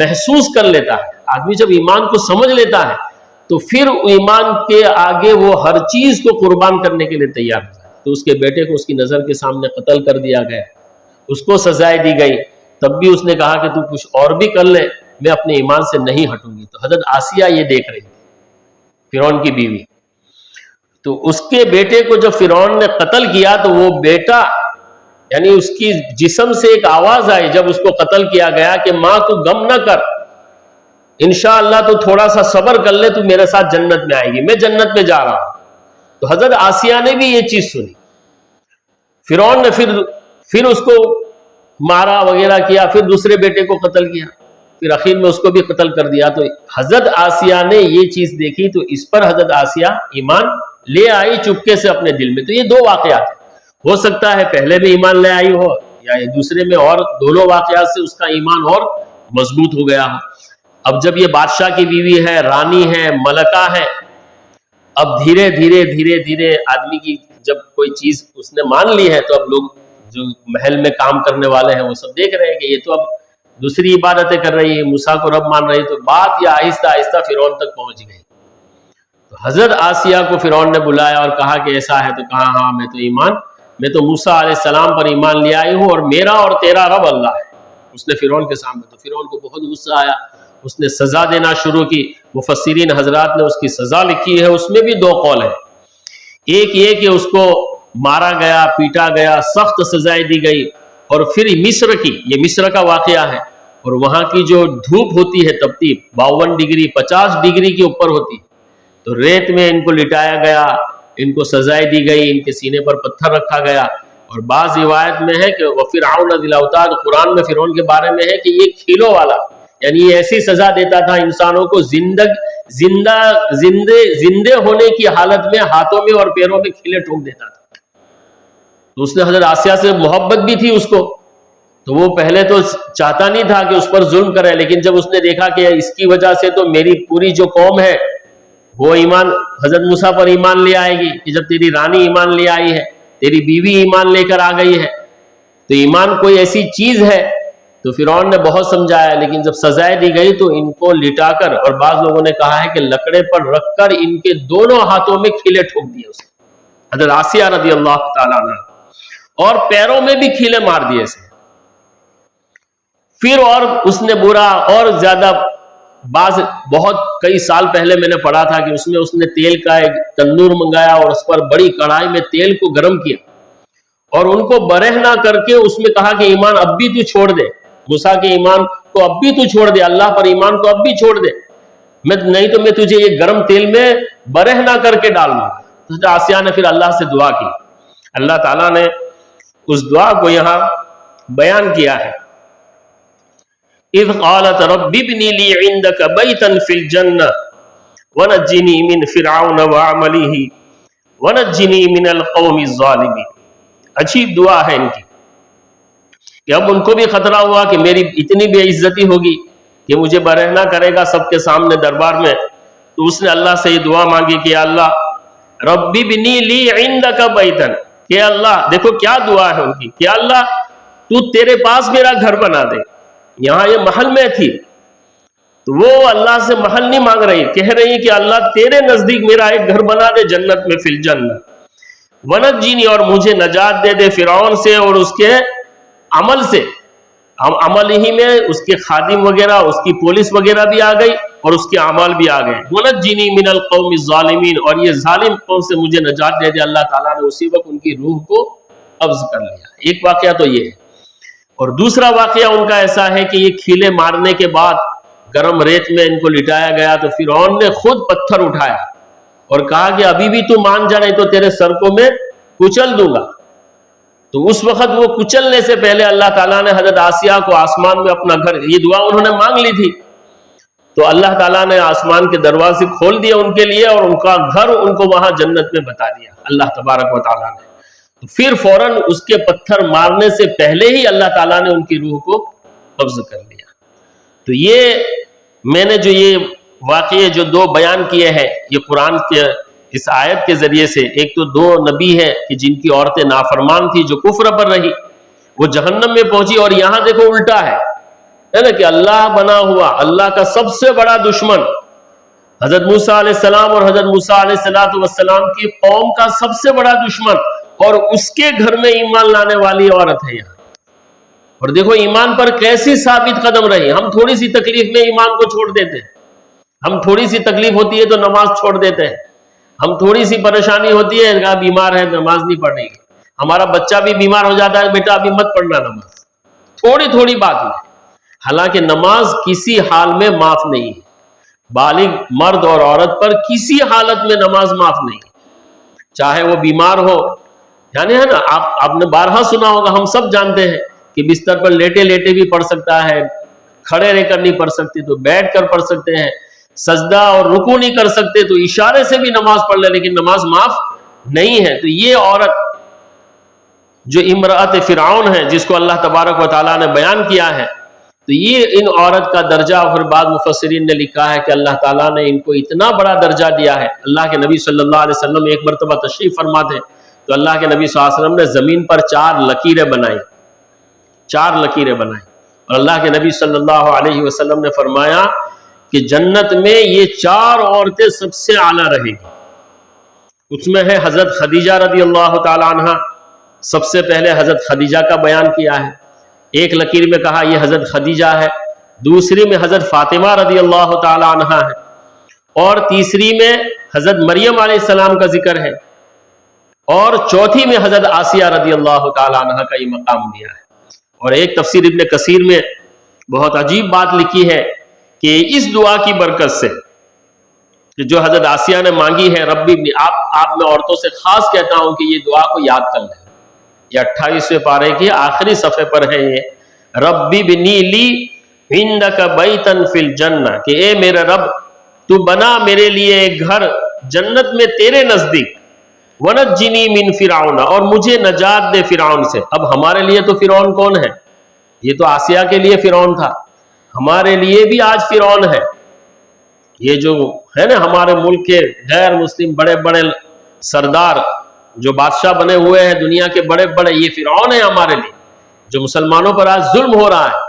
محسوس کر لیتا ہے، آدمی جب ایمان کو سمجھ لیتا ہے تو پھر ایمان کے آگے وہ ہر چیز کو قربان کرنے کے لیے تیار ہوتا ہے۔ تو اس کے بیٹے کو اس کی نظر کے سامنے قتل کر دیا گیا، اس کو سزائے دی گئی، تب بھی اس نے کہا کہ تو کچھ اور بھی کر لے، میں اپنے ایمان سے نہیں ہٹوں گی۔ تو حضرت آسیہ یہ دیکھ رہی تھی، فرعون کی بیوی، تو اس کے بیٹے کو جب فرعون نے قتل کیا تو وہ بیٹا، یعنی اس کی جسم سے ایک آواز آئی جب اس کو قتل کیا گیا کہ ماں تو غم نہ کر، انشاءاللہ تو تھوڑا سا صبر کر لے، تو میرے ساتھ جنت میں آئے گی، میں جنت میں جا رہا ہوں۔ تو حضرت آسیہ نے بھی یہ چیز سنی، فرعون نے پھر اس کو مارا وغیرہ کیا، پھر دوسرے بیٹے کو قتل کیا، پھر اخیر میں اس کو بھی قتل کر دیا۔ تو حضرت آسیہ نے یہ چیز دیکھی تو اس پر حضرت آسیہ ایمان لے آئی چپکے سے اپنے دل میں۔ تو یہ دو واقعات ہیں، ہو سکتا ہے پہلے بھی ایمان لے آئی ہو یا دوسرے میں، اور دونوں واقعات سے اس کا ایمان اور مضبوط ہو گیا ہو۔ اب جب یہ بادشاہ کی بیوی ہے، رانی ہے، ملکہ ہے، اب دھیرے دھیرے آدمی کی جب کوئی چیز اس نے مان لی ہے تو اب لوگ جو محل میں کام کرنے والے ہیں وہ سب دیکھ رہے ہیں کہ یہ تو اب دوسری عبادتیں کر رہی ہے، موسیٰ کو رب مان رہی، تو بات یہ آہستہ آہستہ فرعون تک پہنچ گئی۔ تو حضرت آسیہ کو فرعون نے بلایا اور کہا کہ ایسا ہے، تو کہا ہاں میں تو موسیٰ علیہ السلام پر ایمان لے آئی ہوں اور میرا اور تیرا رب اللہ ہے۔ اس نے فرعون کے سامنے، تو فرعون کو بہت غصہ آیا، اس نے سزا دینا شروع کی۔ مفسرین حضرات نے اس کی سزا لکھی ہے، اس میں بھی دو قول ہیں، ایک یہ کہ اس کو مارا گیا، پیٹا گیا، سخت سزائیں دی گئی، اور پھر مصر کی، یہ مصر کا واقعہ ہے، اور وہاں کی جو دھوپ ہوتی ہے تپتی 52 ڈگری 50 ڈگری کے اوپر ہوتی، تو ریت میں ان کو لٹایا گیا، ان کو سزائیں دی گئی، ان کے سینے پر پتھر رکھا گیا۔ اور بعض روایت میں ہے کہ وَفِرْعَوْنَ ذِی الْأَوْتَادِ، قرآن میں فرعون کے بارے میں ہے کہ یہ کھیلوں والا، یعنی یہ ایسی سزا دیتا تھا انسانوں کو زندے ہونے کی حالت میں ہاتھوں میں اور پیروں میں کھیلے ٹھوک دیتا تھا. تو اس نے حضرت آسیہ سے محبت بھی تھی اس کو، تو وہ پہلے تو چاہتا نہیں تھا کہ اس پر ظلم کرے، لیکن جب اس نے دیکھا کہ اس کی وجہ سے تو میری پوری جو قوم ہے وہ ایمان حضرت موسیٰ پر ایمان لے آئے گی، کہ جب تیری رانی ایمان لے آئی ہے، تیری بیوی ایمان لے کر آ گئی ہے، تو ایمان کوئی ایسی چیز ہے. تو فرعون نے بہت سمجھایا، لیکن جب سزائے دی گئی تو ان کو لٹا کر، اور بعض لوگوں نے کہا ہے کہ لکڑے پر رکھ کر ان کے دونوں ہاتھوں میں کھیلے ٹھوک دیے اسے، حضرت آسیہ رضی اللہ تعالیٰ عنہ، اور پیروں میں بھی کھیلے مار دیے اسے. پھر اور اس نے برا اور زیادہ، بہت کئی سال پہلے میں نے پڑھا تھا کہ اس نے تیل کا ایک تندور منگایا اور اس پر بڑی کڑھائی میں تیل کو گرم کیا اور ان کو برہنہ کر کے اس میں کہا کہ ایمان اب بھی تو چھوڑ دے، موسیٰ کے ایمان کو اب بھی تو چھوڑ دے، اللہ پر ایمان کو اب بھی چھوڑ دے، نہیں تو میں تجھے یہ گرم تیل میں برہنہ کر کے ڈال دوں گا. تو آسیہ نے پھر اللہ سے دعا کی. اللہ تعالیٰ نے اس دعا کو یہاں بیان کیا ہے. اذ قالت رب ابن لی عندک بیتا فی الجنہ ونجنی من فرعون وعملہ ونجنی من القوم الظالمین. عجیب دعا ہے ان کی کہ اب ان کو بھی خطرہ ہوا کہ میری اتنی بے عزتی ہوگی کہ مجھے برہنہ کرے گا سب کے سامنے دربار میں. تو اس نے اللہ سے یہ دعا مانگی کہ اللہ رب ابن لی عندک بیتا، کہ اللہ، دیکھو کیا دعا ہے ان کی، کہ اللہ تو تیرے پاس میرا گھر بنا دے. یہاں یہ محل میں تھی تو وہ اللہ سے محل نہیں مانگ رہی، کہہ رہی کہ اللہ تیرے نزدیک میرا ایک گھر بنا دے جنت میں، فی الجنہ، ونجنی، اور مجھے نجات دے دے فرعون سے اور اس کے عمل سے. عمل ہی میں اس کے خادم وغیرہ، اس کی پولیس وغیرہ بھی آ گئی اور اس کے اعمال بھی آ گئے. ونجنی من القوم الظالمین، اور یہ ظالم قوم سے مجھے نجات دے دے. اللہ تعالیٰ نے اسی وقت ان کی روح کو قبض کر لیا. ایک واقعہ تو یہ ہے. اور دوسرا واقعہ ان کا ایسا ہے کہ یہ کھیلے مارنے کے بعد گرم ریت میں ان کو لٹایا گیا تو فرعون نے خود پتھر اٹھایا اور کہا کہ ابھی بھی تو مان جا، نہیں تو تیرے سر کو میں کچل دوں گا. تو اس وقت وہ کچلنے سے پہلے اللہ تعالیٰ نے حضرت آسیہ کو آسمان میں اپنا گھر، یہ دعا انہوں نے مانگ لی تھی، تو اللہ تعالیٰ نے آسمان کے دروازے کھول دیے ان کے لیے اور ان کا گھر ان کو وہاں جنت میں بتا دیا اللہ تبارک و تعالیٰ نے. پھر فوراً اس کے پتھر مارنے سے پہلے ہی اللہ تعالیٰ نے ان کی روح کو قبض کر لیا. تو یہ میں نے جو یہ واقعے جو دو بیان کیے ہیں یہ قرآن کے اس آیت کے ذریعے سے، ایک تو دو نبی ہیں کہ جن کی عورتیں نافرمان تھی جو کفر پر رہی، وہ جہنم میں پہنچی، اور یہاں دیکھو الٹا ہے نا کہ اللہ بنا ہوا، اللہ کا سب سے بڑا دشمن حضرت موسیٰ علیہ السلام اور حضرت موسیٰ علیہ السلام کی قوم کا سب سے بڑا دشمن، اور اس کے گھر میں ایمان لانے والی عورت ہے یہاں. اور دیکھو ایمان پر کیسی ثابت قدم رہی. ہم تھوڑی سی تکلیف میں ایمان کو چھوڑ دیتے ہیں، ہم تھوڑی سی تکلیف ہوتی ہے تو نماز چھوڑ دیتے ہیں، ہم تھوڑی سی پریشانی ہوتی ہے کہا بیمار ہے نماز نہیں پڑھنے کی، ہمارا بچہ بھی بیمار ہو جاتا ہے بیٹا ابھی مت پڑھنا نماز، تھوڑی تھوڑی بات میں. حالانکہ نماز کسی حال میں معاف نہیں ہے، بالغ مرد اور عورت پر کسی حالت میں نماز معاف نہیں، چاہے وہ بیمار ہو. یعنی ہے نا، آپ نے بارہا سنا ہوگا، ہم سب جانتے ہیں کہ بستر پر لیٹے لیٹے بھی پڑھ سکتا ہے، کھڑے رہ کر نہیں پڑھ سکتے تو بیٹھ کر پڑھ سکتے ہیں، سجدہ اور رکوع نہیں کر سکتے تو اشارے سے بھی نماز پڑھ لے، لیکن نماز معاف نہیں ہے. تو یہ عورت جو امرأت فرعون ہے جس کو اللہ تبارک و تعالیٰ نے بیان کیا ہے، تو یہ ان عورت کا درجہ، اور بعض مفسرین نے لکھا ہے کہ اللہ تعالیٰ نے ان کو اتنا بڑا درجہ دیا ہے. اللہ کے نبی صلی اللہ علیہ وسلم ایک مرتبہ تشریف فرما تھے تو اللہ کے نبی صلی اللہ علیہ وسلم نے زمین پر 4 لکیریں بنائی، 4 لکیریں بنائی، اور اللہ کے نبی صلی اللہ علیہ وسلم نے فرمایا کہ جنت میں یہ 4 عورتیں سب سے اعلیٰ رہیں گی. اس میں ہے حضرت خدیجہ رضی اللہ تعالی عنہ، سب سے پہلے حضرت خدیجہ کا بیان کیا ہے، ایک لکیر میں کہا یہ حضرت خدیجہ ہے، دوسری میں حضرت فاطمہ رضی اللہ تعالی عنہ ہے، اور تیسری میں حضرت مریم علیہ السلام کا ذکر ہے، اور چوتھی میں حضرت آسیہ رضی اللہ تعالی عنہ کا یہ مقام دیا ہے. اور ایک تفسیر ابن کثیر میں بہت عجیب بات لکھی ہے کہ اس دعا کی برکت سے جو حضرت آسیہ نے مانگی ہے، ربی ابن، آپ میں عورتوں سے خاص کہتا ہوں کہ یہ دعا کو یاد کر لیں. یہ 28ویں پارے کی آخری صفحے پر ہے، یہ ربی ابنی لی عندک بیتن فی الجنہ، کہ اے میرے رب تو بنا میرے لیے ایک گھر جنت میں تیرے نزدیک، ونجنی من فرعون، اور مجھے نجات دے فرعون سے۔ اب ہمارے لیے تو فرعون کون ہے؟ یہ تو آسیہ کے لیے فرعون تھا، ہمارے لیے بھی آج فرعون ہے۔ یہ جو ہے نا ہمارے ملک کے غیر مسلم بڑے بڑے سردار جو بادشاہ بنے ہوئے ہیں دنیا کے بڑے بڑے، یہ فرعون ہے ہمارے لیے، جو مسلمانوں پر آج ظلم ہو رہا ہے،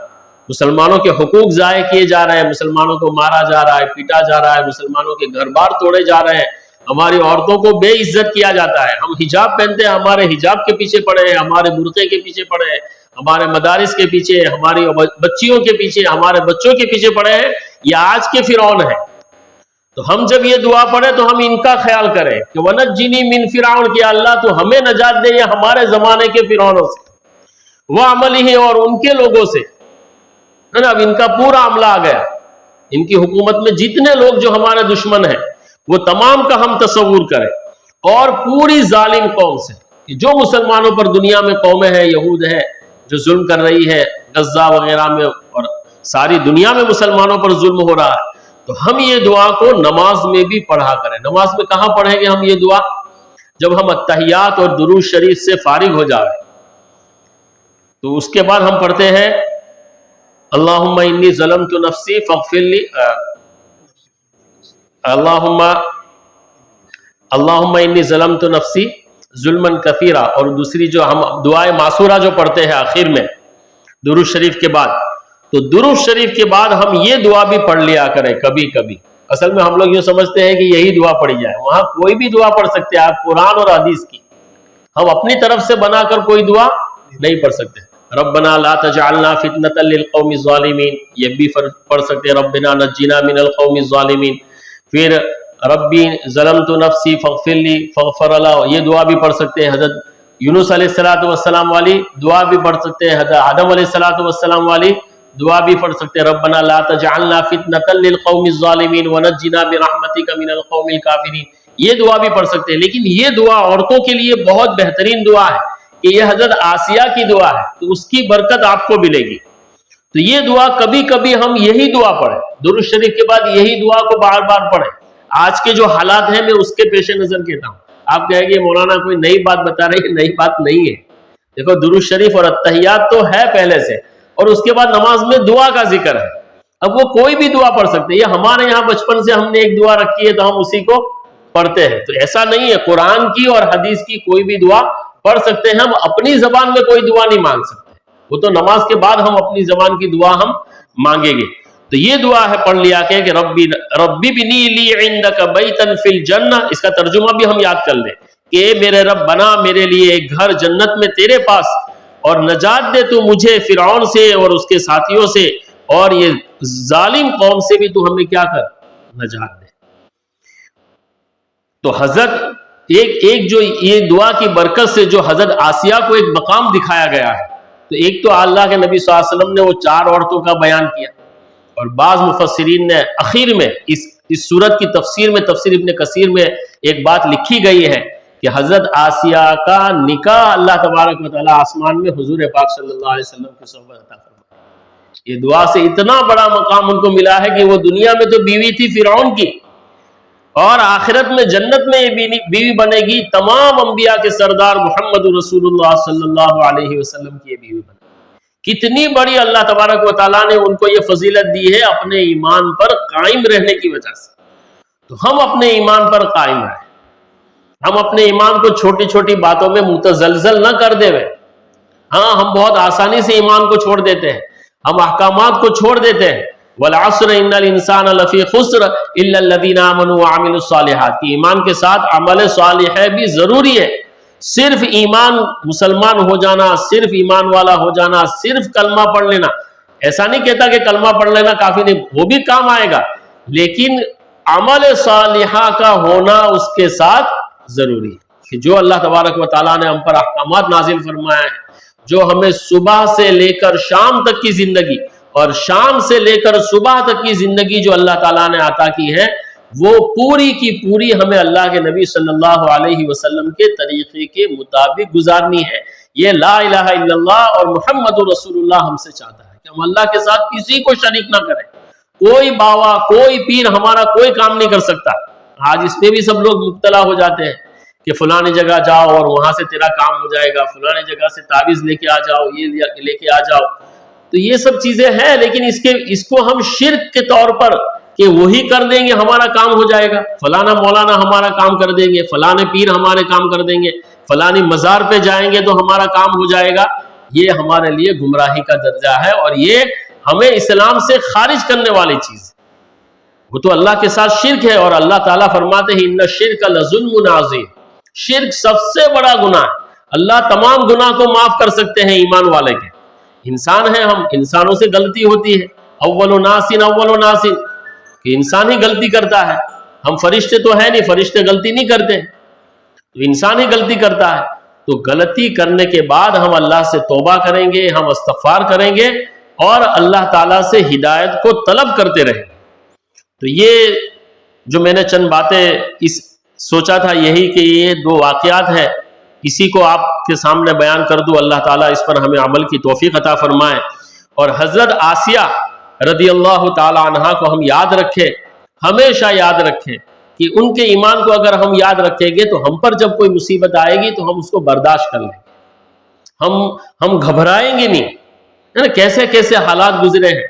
مسلمانوں کے حقوق ضائع کیے جا رہے ہیں، مسلمانوں کو مارا جا رہا ہے، پیٹا جا رہا ہے، مسلمانوں کے گھر بار توڑے جا رہے ہیں، ہماری عورتوں کو بے عزت کیا جاتا ہے، ہم حجاب پہنتے ہیں، ہمارے حجاب کے پیچھے پڑے ہیں، ہمارے برقعے کے پیچھے پڑے ہیں، ہمارے مدارس کے پیچھے، ہماری بچیوں کے پیچھے، ہمارے بچوں کے پیچھے پڑے ہیں، یہ آج کے فرعون ہیں۔ تو ہم جب یہ دعا پڑھیں تو ہم ان کا خیال کریں کہ وَنَجِّنِي مِن فِرْعَوْنَ، کہ اللہ تو ہمیں نجات دے یہ ہمارے زمانے کے فرعونوں سے، وَعَمَلِهِ، اور ان کے لوگوں سے، ہے نا۔ اب ان کا پورا عملہ آ گیا، ان کی حکومت میں جتنے لوگ جو ہمارے دشمن ہیں وہ تمام کا ہم تصور کریں، اور پوری ظالم قوم سے، کہ جو مسلمانوں پر دنیا میں قومیں ہیں، یہود ہے جو ظلم کر رہی ہے غزہ وغیرہ میں، اور ساری دنیا میں مسلمانوں پر ظلم ہو رہا ہے، تو ہم یہ دعا کو نماز میں بھی پڑھا کریں۔ نماز میں کہاں پڑھیں گے ہم یہ دعا؟ جب ہم التحیات اور درود شریف سے فارغ ہو جائیں تو اس کے بعد ہم پڑھتے ہیں اللہم انی ظلمت نفسی فاغفر لی، اللہم انی ظلمت نفسی ظلما کثیرا، اور دوسری جو ہم دعائے معصورہ جو پڑھتے ہیں آخر میں درود شریف کے بعد، تو درود شریف کے بعد ہم یہ دعا بھی پڑھ لیا کریں کبھی کبھی۔ اصل میں ہم لوگ یہ سمجھتے ہیں کہ یہی دعا پڑھی جائے، وہاں کوئی بھی دعا پڑھ سکتے ہیں آپ، قرآن اور حدیث کی، ہم اپنی طرف سے بنا کر کوئی دعا نہیں پڑھ سکتے۔ ربنا لا تجعلنا فتنة للقوم الظالمین، یہ بھی پڑھ سکتے ہیں، ربنا نجنا من القوم الظالمین۔ پھر ربی ظلمت نفسی فاغفر لی فغفر اللہ، یہ دعا بھی پڑھ سکتے ہیں۔ حضرت یونس علیہ السلام والی دعا بھی پڑھ سکتے ہیں، حضرت آدم علیہ السلام والی دعا بھی پڑھ سکتے ہیں، ربنا لا تجعلنا فتنة للقوم الظالمین ونجنا برحمتک من القوم الکافرین، یہ دعا بھی پڑھ سکتے ہیں۔ لیکن یہ دعا عورتوں کے لیے بہت بہترین دعا ہے، کہ یہ حضرت آسیہ کی دعا ہے، تو اس کی برکت آپ کو ملے گی۔ تو یہ دعا کبھی کبھی ہم یہی دعا پڑھیں، درود شریف کے بعد یہی دعا کو بار بار پڑھیں۔ آج کے جو حالات ہیں میں اس کے پیش نظر کہتا ہوں، آپ کہیں گے مولانا کوئی نئی بات بتا رہے ہیں، نئی بات نہیں ہے۔ دیکھو درود شریف اور التحیات تو ہے پہلے سے، اور اس کے بعد نماز میں دعا کا ذکر ہے، اب وہ کوئی بھی دعا پڑھ سکتے ہیں۔ یہ ہمارے یہاں بچپن سے ہم نے ایک دعا رکھی ہے تو ہم اسی کو پڑھتے ہیں، تو ایسا نہیں ہے، قرآن کی اور حدیث کی کوئی بھی دعا پڑھ سکتے ہیں، ہم اپنی زبان میں کوئی دعا نہیں مانگ سکتے، وہ تو نماز کے بعد ہم اپنی زبان کی دعا ہم مانگیں گے۔ تو یہ دعا ہے پڑھ لیا کہ ربی بنی لی عندک بیتن فی الجنہ، اس کا ترجمہ بھی ہم یاد کر لیں کہ میرے رب بنا میرے لیے ایک گھر جنت میں تیرے پاس، اور نجات دے تو مجھے فرعون سے اور اس کے ساتھیوں سے، اور یہ ظالم قوم سے بھی تو ہمیں کیا کر نجات دے۔ تو حضرت ایک جو یہ دعا کی برکت سے جو حضرت آسیہ کو ایک مقام دکھایا گیا ہے، تو ایک تو اللہ کے نبی صلی اللہ علیہ وسلم نے وہ 4 عورتوں کا بیان کیا، اور بعض مفسرین نے اخیر میں اس سورت کی تفسیر میں، تفسیر ابن کثیر میں ایک بات لکھی گئی ہے کہ حضرت آسیہ کا نکاح اللہ تبارک و تعالی آسمان میں حضور پاک صلی اللہ علیہ وسلم کی صحبت عطا فرمائے۔ یہ دعا سے اتنا بڑا مقام ان کو ملا ہے کہ وہ دنیا میں تو بیوی تھی فرعون کی، اور آخرت میں جنت میں یہ بیوی بنے گی تمام انبیاء کے سردار محمد رسول اللہ صلی اللہ علیہ وسلم کی یہ بیوی بنے گی۔ کتنی بڑی اللہ تبارک و تعالیٰ نے ان کو یہ فضیلت دی ہے اپنے ایمان پر قائم رہنے کی وجہ سے۔ تو ہم اپنے ایمان پر قائم رہیں، ہم اپنے ایمان کو چھوٹی چھوٹی باتوں میں متزلزل نہ کر دے۔ ہاں ہم بہت آسانی سے ایمان کو چھوڑ دیتے ہیں، ہم احکامات کو چھوڑ دیتے ہیں۔ والعصر ان الانسان لفی خسر الا الذین آمنوا وعملوا الصالحات، کہ ایمان کے ساتھ عمل صالح بھی ضروری ہے۔ صرف ایمان مسلمان ہو جانا، صرف ایمان والا ہو جانا، صرف کلمہ پڑھ لینا، ایسا نہیں کہتا کہ کلمہ پڑھ لینا کافی نہیں، وہ بھی کام آئے گا، لیکن عمل صالحہ کا ہونا اس کے ساتھ ضروری ہے، کہ جو اللہ تبارک و تعالیٰ نے ہم پر احکامات نازل فرمایا ہے، جو ہمیں صبح سے لے کر شام تک کی زندگی اور شام سے لے کر صبح تک کی زندگی جو اللہ تعالیٰ نے عطا کی ہے، وہ پوری کی پوری ہمیں اللہ کے نبی صلی اللہ علیہ وسلم کے طریقے کے مطابق گزارنی ہے۔ یہ لا الہ الا اللہ اور محمد رسول اللہ ہم سے چاہتا ہے کہ ہم ہم اللہ کے ساتھ کسی کو شریک نہ کریں. کوئی باوا کوئی پیر ہمارا کوئی کام نہیں کر سکتا. آج اس میں بھی سب لوگ مبتلا ہو جاتے ہیں کہ فلانی جگہ جاؤ اور وہاں سے تیرا کام ہو جائے گا، فلانی جگہ سے تعویذ لے کے آ جاؤ، یہ لے کے آ جاؤ. تو یہ سب چیزیں ہیں، لیکن اس کو ہم شرک کے طور پر کہ وہی کر دیں گے ہمارا کام ہو جائے گا، فلانا مولانا ہمارا کام کر دیں گے، فلانے پیر ہمارے کام کر دیں گے، فلانی مزار پہ جائیں گے تو ہمارا کام ہو جائے گا. یہ ہمارے لیے گمراہی کا درجہ ہے اور یہ ہمیں اسلام سے خارج کرنے والی چیز ہے. وہ تو اللہ کے ساتھ شرک ہے، اور اللہ تعالیٰ فرماتے ہیں ان الشرک لظلم عظیم. شرک سب سے بڑا گناہ ہے. اللہ تمام گناہ کو معاف کر سکتے ہیں ایمان والے کے. انسان ہیں ہم، انسانوں سے غلطی ہوتی ہے. اول ناس کہ انسان ہی غلطی کرتا ہے. ہم فرشتے تو ہیں نہیں، فرشتے غلطی نہیں کرتے، تو انسان ہی غلطی کرتا ہے. تو غلطی کرنے کے بعد ہم اللہ سے توبہ کریں گے، ہم استغفار کریں گے اور اللہ تعالیٰ سے ہدایت کو طلب کرتے رہیں گے. تو یہ جو میں نے چند باتیں سوچا تھا یہی کہ یہ دو واقعات ہیں، اسی کو آپ کے سامنے بیان کر دوں. اللہ تعالیٰ اس پر ہمیں عمل کی توفیق عطا فرمائے. اور حضرت آسیہ رضی اللہ تعالی عنہا کو ہم یاد رکھیں، ہمیشہ یاد رکھیں کہ ان کے ایمان کو اگر ہم یاد رکھیں گے تو ہم پر جب کوئی مصیبت آئے گی تو ہم اس کو برداشت کر لیں گے، ہم گھبرائیں گے نہیں. کیسے کیسے حالات گزرے ہیں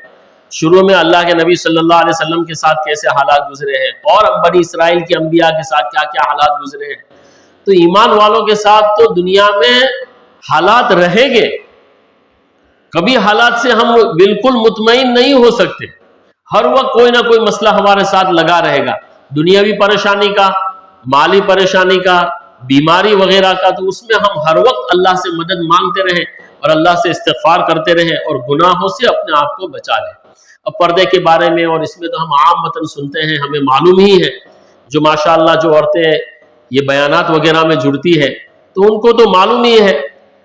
شروع میں اللہ کے نبی صلی اللہ علیہ وسلم کے ساتھ، کیسے حالات گزرے ہیں، اور بنی اسرائیل کے انبیاء کے ساتھ کیا کیا حالات گزرے ہیں. تو ایمان والوں کے ساتھ تو دنیا میں حالات رہیں گے، کبھی حالات سے ہم بالکل مطمئن نہیں ہو سکتے. ہر وقت کوئی نہ کوئی مسئلہ ہمارے ساتھ لگا رہے گا، دنیاوی پریشانی کا، مالی پریشانی کا، بیماری وغیرہ کا. تو اس میں ہم ہر وقت اللہ سے مدد مانگتے رہیں اور اللہ سے استغفار کرتے رہیں اور گناہوں سے اپنے آپ کو بچا لیں. اب پردے کے بارے میں اور اس میں تو ہم عام متن سنتے ہیں، ہمیں معلوم ہی ہے. جو ماشاءاللہ جو عورتیں یہ بیانات وغیرہ میں جڑتی ہے تو ان کو تو معلوم ہی ہے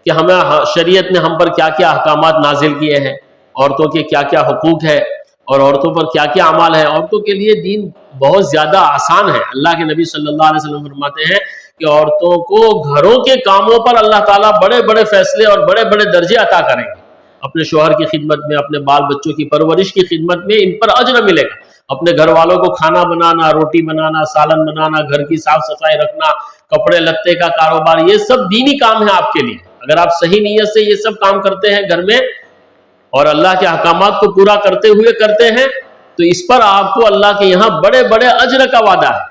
کہ ہمیں شریعت نے ہم پر کیا کیا احکامات نازل کیے ہیں، عورتوں کے کیا کیا حقوق ہے اور عورتوں پر کیا کیا اعمال ہے. عورتوں کے لیے دین بہت زیادہ آسان ہے. اللہ کے نبی صلی اللہ علیہ وسلم فرماتے ہیں کہ عورتوں کو گھروں کے کاموں پر اللہ تعالیٰ بڑے بڑے فیصلے اور بڑے بڑے درجے عطا کریں گے. اپنے شوہر کی خدمت میں، اپنے بال بچوں کی پرورش کی خدمت میں ان پر اجر ملے گا. اپنے گھر والوں کو کھانا بنانا، روٹی بنانا، سالن بنانا، گھر کی صاف صفائی رکھنا، کپڑے لتے کا کاروبار، یہ سب دینی کام ہے آپ کے لیے. اگر آپ صحیح نیت سے یہ سب کام کرتے ہیں گھر میں اور اللہ کے احکامات کو پورا کرتے ہوئے کرتے ہیں تو اس پر آپ کو اللہ کے یہاں بڑے بڑے اجر کا وعدہ ہے.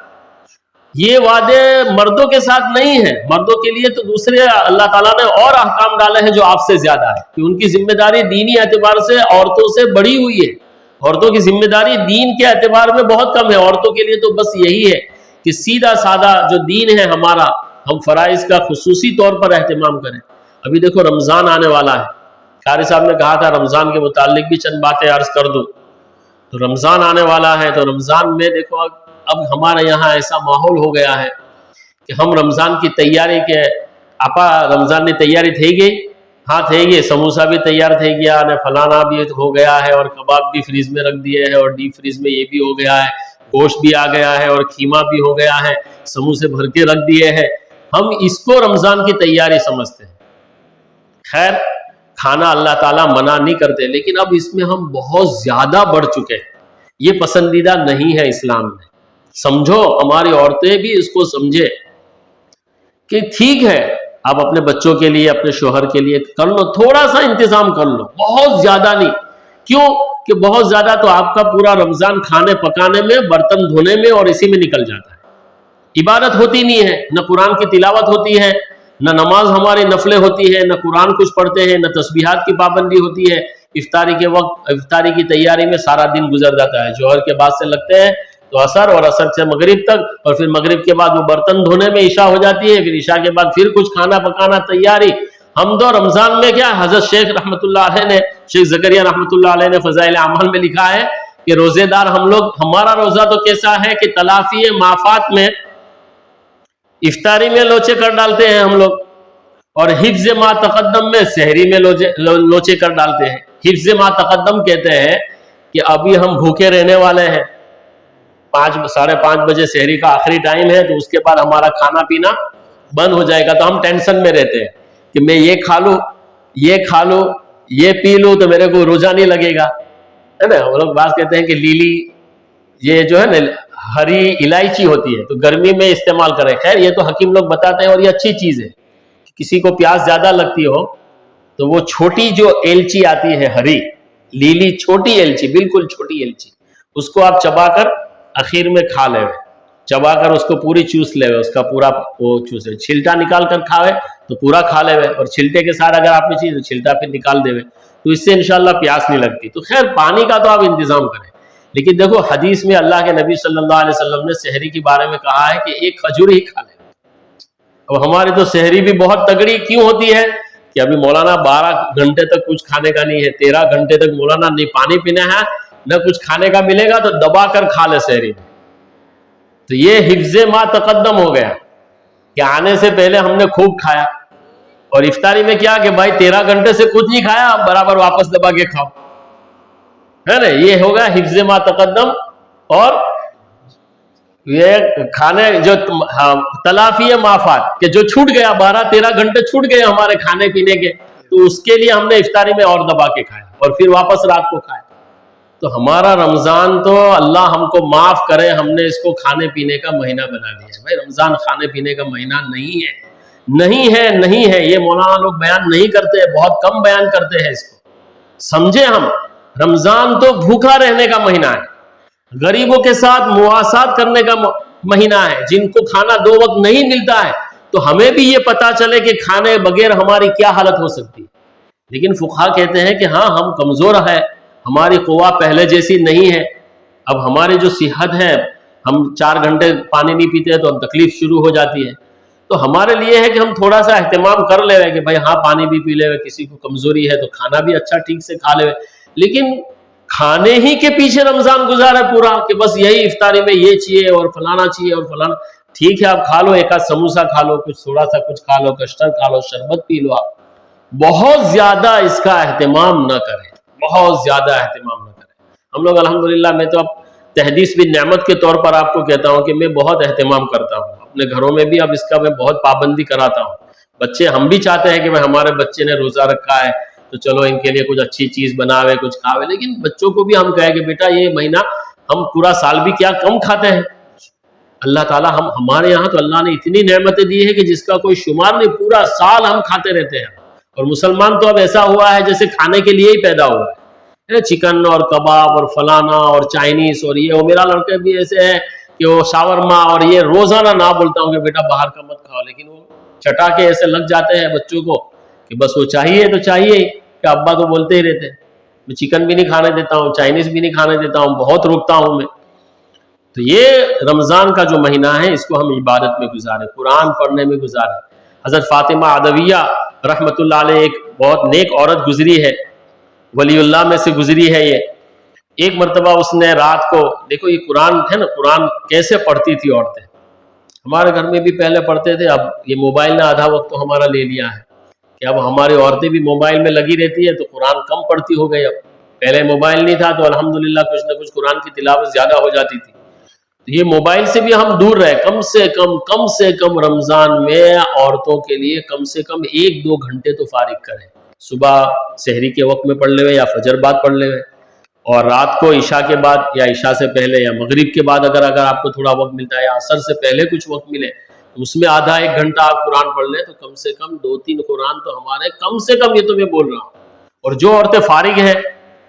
یہ وعدے مردوں کے ساتھ نہیں ہیں. مردوں کے لیے تو دوسرے اللہ تعالیٰ نے اور احکام ڈالے ہیں جو آپ سے زیادہ ہے، کہ ان کی ذمہ داری دینی اعتبار سے عورتوں سے بڑی ہوئی ہے. عورتوں کی ذمہ داری دین کے اعتبار میں بہت کم ہے. عورتوں کے لیے تو بس یہی ہے کہ سیدھا سادہ جو دین ہے ہمارا، ہم فرائض کا خصوصی طور پر اہتمام کریں. ابھی دیکھو رمضان آنے والا ہے، قاری صاحب نے کہا تھا رمضان کے متعلق بھی چند باتیں عرض کر دوں. تو رمضان آنے والا ہے، تو رمضان میں دیکھو اب ہمارے یہاں ایسا ماحول ہو گیا ہے کہ ہم رمضان کی تیاری کے آپا رمضان نے تیاری تھی گئی، ہاں تھی گئی، سموسا بھی تیار تھی گیا، فلانا بھی ہو گیا ہے، اور کباب بھی فریز میں رکھ دیے ہیں، اور ڈیپ فریز میں یہ بھی ہو گیا ہے، گوشت بھی آ گیا ہے، اور کھیما بھی ہو گیا ہے، سموسے بھر کے رکھ دیے ہیں. ہم اس کو رمضان کی تیاری سمجھتے ہیں. خیر کھانا اللہ تعالیٰ منع نہیں کرتے، لیکن اب اس میں ہم بہت زیادہ بڑھ چکے ہیں. یہ پسندیدہ نہیں ہے اسلام میں. سمجھو، ہماری عورتیں بھی اس کو سمجھے کہ ٹھیک ہے آپ اپنے بچوں کے لیے، اپنے شوہر کے لیے کر لو، تھوڑا سا انتظام کر لو، بہت زیادہ نہیں. کیوں کہ بہت زیادہ تو آپ کا پورا رمضان کھانے پکانے میں، برتن دھونے میں اور اسی میں نکل جاتا ہے. عبادت ہوتی نہیں ہے، نہ قرآن کی تلاوت ہوتی ہے، نہ نماز ہماری نفلیں ہوتی ہے، نہ قرآن کچھ پڑھتے ہیں، نہ تسبیحات کی پابندی ہوتی ہے. افطاری کے وقت افطاری کی تیاری میں سارا دن گزر جاتا ہے. جوہر کے بعد سے لگتے ہیں تو عصر، اور عصر سے مغرب تک، اور پھر مغرب کے بعد وہ برتن دھونے میں عشاء ہو جاتی ہے، پھر عشاء کے بعد پھر کچھ کھانا پکانا تیاری. ہم تو رمضان میں کیا، حضرت شیخ رحمۃ اللہ علیہ نے، شیخ زکریا رحمۃ اللہ علیہ نے فضائل اعمال میں لکھا ہے کہ روزے دار ہم لوگ، ہمارا روزہ تو کیسا ہے کہ تلافی معافات میں افطاری میں لوچے کر ڈالتے ہیں ہم لوگ، اور حفظ ما تقدم میں سحری میں لوچے کر ڈالتے ہیں. حفظ ما تقدم کہتے ہیں کہ ابھی ہم بھوکے رہنے والے ہیں، 5:30 بجے سحری کا آخری ٹائم ہے، تو اس کے بعد ہمارا کھانا پینا بند ہو جائے گا، تو ہم ٹینشن میں رہتے ہیں کہ میں یہ کھا لوں، یہ کھا لوں، یہ پی لوں تو میرے کو روزہ نہیں لگے گا، ہے نا. وہ لوگ بعض کہتے ہیں کہ لیلی یہ جو ہے نا ہری الائچی ہوتی ہے تو گرمی میں استعمال کریں. خیر یہ تو حکیم لوگ بتاتے ہیں اور یہ اچھی چیز ہے. کسی کو پیاس زیادہ لگتی ہو تو وہ چھوٹی جو ایلچی آتی ہے ہری لیلی، چھوٹی ایلچی، بالکل چھوٹی ایلچی، اس کو آپ چبا کر اخیر میں کھا لے، چبا کر اس کو پوری چوس لے، اس کا پورا وہ چوسے، چھلٹا نکال کر کھاوے تو پورا کھا لے، اور چھلٹے کے ساتھ اگر آپ نے چیز چھلٹا پھر نکال دے تو اس سے انشاءاللہ پیاس نہیں لگتی. تو خیر پانی کا تو آپ انتظام کریں. لیکن دیکھو حدیث میں اللہ کے نبی صلی اللہ علیہ وسلم نے سحری کے بارے میں کہا ہے کہ ایک کھجور ہی کھا لے. اب ہماری تو سحری بھی بہت تگڑی کیوں ہوتی ہے کہ ابھی مولانا 12 گھنٹے تک کچھ کھانے کا نہیں ہے، 13 گھنٹے تک مولانا نہیں پانی پینا ہے نہ کچھ کھانے کا ملے گا تو دبا کر کھا لے سحری میں. تو یہ حفظ ما تقدم ہو گیا کہ آنے سے پہلے ہم نے خوب کھایا، اور افطاری میں کیا کہ بھائی 13 گھنٹے سے کچھ نہیں کھایا، اب برابر واپس دبا کے کھاؤ، ہے نا. یہ ہوگا حفظ ما تقدم. اور یہ کھانے جو تلافی مافات کہ جو چھوٹ گیا 12-13 گھنٹے چھوٹ گئے ہمارے کھانے پینے کے، تو اس کے لیے ہم نے افطاری میں اور دبا کے کھایا اور پھر واپس رات کو کھایا. تو ہمارا رمضان تو اللہ ہم کو معاف کرے، ہم نے اس کو کھانے پینے کا مہینہ بنا لیا ہے. بھائی رمضان کھانے پینے کا مہینہ نہیں ہے، نہیں ہے، نہیں ہے. یہ مولانا لوگ بیان نہیں کرتے، بہت کم بیان کرتے ہیں اس کو. سمجھے ہم رمضان تو بھوکا رہنے کا مہینہ ہے، غریبوں کے ساتھ مواسات کرنے کا مہینہ ہے. جن کو کھانا 2 وقت نہیں ملتا ہے تو ہمیں بھی یہ پتا چلے کہ کھانے بغیر ہماری کیا حالت ہو سکتی ہے. لیکن فقہا کہتے ہیں کہ ہاں ہم کمزور ہیں، ہماری قوا پہلے جیسی نہیں ہے. اب ہماری جو صحت ہے، ہم 4 گھنٹے پانی نہیں پیتے تو ہم تکلیف شروع ہو جاتی ہے. تو ہمارے لیے ہے کہ ہم تھوڑا سا اہتمام کر لے کہ بھائی ہاں پانی بھی پی لے، کسی کو کمزوری ہے تو کھانا بھی اچھا ٹھیک سے کھا لے. لیکن کھانے ہی کے پیچھے رمضان گزارا پورا کہ بس یہی افطاری میں یہ چاہیے اور فلانا چاہیے اور فلانا. ٹھیک ہے آپ کھا لو، ایک آدھ سموسا کھا لو، کچھ تھوڑا سا کچھ کھا لو، کسٹرڈ کھا لو، شربت پی لو. آپ بہت زیادہ اس کا اہتمام نہ کریں، بہت زیادہ اہتمام نہ کریں. ہم لوگ الحمدللہ، میں تو اب تحدیث بھی نعمت کے طور پر آپ کو کہتا ہوں کہ میں بہت اہتمام کرتا ہوں اپنے گھروں میں بھی. اب اس کا میں بہت پابندی کراتا ہوں. بچے ہم بھی چاہتے ہیں کہ ہمارے بچے نے روزہ رکھا ہے تو چلو ان کے لیے کچھ اچھی چیز بناوے، کچھ کھاوے. لیکن بچوں کو بھی ہم کہیں کہ بیٹا یہ مہینہ ہم پورا سال بھی کیا کم کھاتے ہیں. اللہ تعالیٰ ہمارے یہاں تو اللہ نے اتنی نعمتیں دی ہے کہ جس کا کوئی شمار نہیں، پورا سال ہم کھاتے رہتے ہیں. اور مسلمان تو اب ایسا ہوا ہے جیسے کھانے کے لیے ہی پیدا ہوا ہے. چکن اور کباب اور فلانا اور چائنیز اور یہ، اور میرا لڑکے بھی ایسے ہے کہ وہ شاورما اور یہ روزانہ نہ بولتا ہوں کہ بیٹا باہر کا مت کھاؤ، لیکن وہ چٹا کے ایسے لگ جاتے ہیں بچوں کو کہ بس وہ چاہیے تو چاہیے ہی، کہ ابا تو بولتے ہی رہتے ہیں. میں چکن بھی نہیں کھانے دیتا ہوں، چائنیز بھی نہیں کھانے دیتا ہوں، بہت روکتا ہوں میں. تو یہ رمضان کا جو مہینہ ہے اس کو ہم عبادت میں گزارے، قرآن پڑھنے میں گزارے. حضرت فاطمہ عدویہ رحمت اللہ علیہ ایک بہت نیک عورت گزری ہے، ولی اللہ میں سے گزری ہے. یہ ایک مرتبہ اس نے رات کو، دیکھو یہ قرآن ہے نا، قرآن کیسے پڑھتی تھی عورتیں. ہمارے گھر میں بھی پہلے پڑھتے تھے، اب یہ موبائل نے آدھا وقت تو ہمارا لے لیا ہے کہ اب ہماری عورتیں بھی موبائل میں لگی رہتی ہے تو قرآن کم پڑھتی ہو گئی. اب پہلے موبائل نہیں تھا تو الحمدللہ کچھ نہ کچھ قرآن کی تلاوت زیادہ ہو جاتی تھی. تو یہ موبائل سے بھی ہم دور رہے. کم سے کم رمضان میں عورتوں کے لیے کم سے کم 1-2 گھنٹے تو فارغ کریں. صبح سحری کے وقت میں پڑھ لے یا فجر بعد پڑھ لے، اور رات کو عشاء کے بعد یا عشاء سے پہلے یا مغرب کے بعد اگر آپ کو تھوڑا وقت ملتا ہے یا عصر سے پہلے کچھ وقت ملے تو اس میں آدھا 1 گھنٹہ آپ قرآن پڑھ لیں تو کم سے کم 2-3 قرآن تو ہمارے کم سے کم، یہ تو میں بول رہا ہوں. اور جو عورتیں فارغ ہیں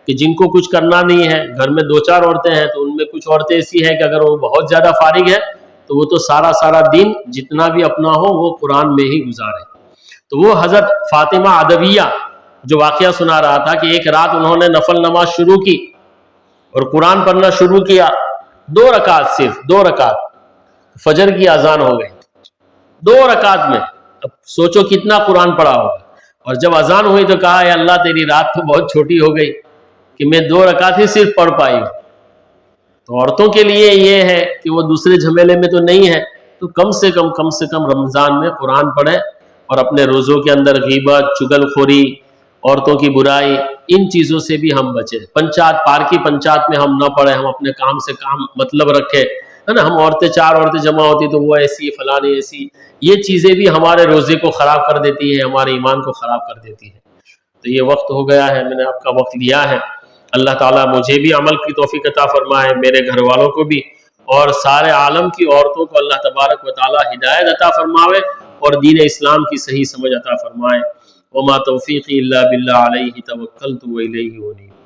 کہ جن کو کچھ کرنا نہیں ہے، گھر میں 2-4 عورتیں ہیں تو ان میں کچھ عورتیں ایسی ہیں کہ اگر وہ بہت زیادہ فارغ ہے تو وہ تو سارا دن جتنا بھی اپنا ہو وہ قرآن میں ہی گزارے. تو وہ حضرت فاطمہ عدویہ جو واقعہ سنا رہا تھا کہ ایک رات انہوں نے نفل نماز شروع کی اور قرآن پڑھنا شروع کیا. 2 رکعت، صرف 2 رکعت. فجر کی اذان ہو گئی 2 رکعت میں. اب سوچو کتنا قرآن پڑھا ہوگا. اور جب اذان ہوئی تو کہا اے اللہ تیری رات تو بہت چھوٹی ہو گئی کہ میں 2 رکعت ہی صرف پڑھ پائی ہوں. تو عورتوں کے لیے یہ ہے کہ وہ دوسرے جھمیلے میں تو نہیں ہے، تو کم سے کم رمضان میں قرآن پڑھیں اور اپنے روزوں کے اندر غیبت، چغل خوری، عورتوں کی برائی، ان چیزوں سے بھی ہم بچیں. پارکی پنچات میں ہم نہ پڑھیں، ہم اپنے کام سے کام مطلب رکھیں، ہے نا. ہم 4 عورتیں جمع ہوتی تو وہ ایسی فلانی ایسی، یہ چیزیں بھی ہمارے روزے کو خراب کر دیتی ہے، ہمارے ایمان کو خراب کر دیتی ہے. تو یہ وقت ہو گیا ہے، میں نے آپ کا وقت لیا ہے۔ اللہ تعالیٰ مجھے بھی عمل کی توفیق عطا فرمائے، میرے گھر والوں کو بھی، اور سارے عالم کی عورتوں کو اللہ تبارک و تعالیٰ ہدایت عطا فرماوے اور دین اسلام کی صحیح سمجھ عطا فرمائے۔ وما توفیقی الا باللہ علیہ توکلت و الیہ انیب۔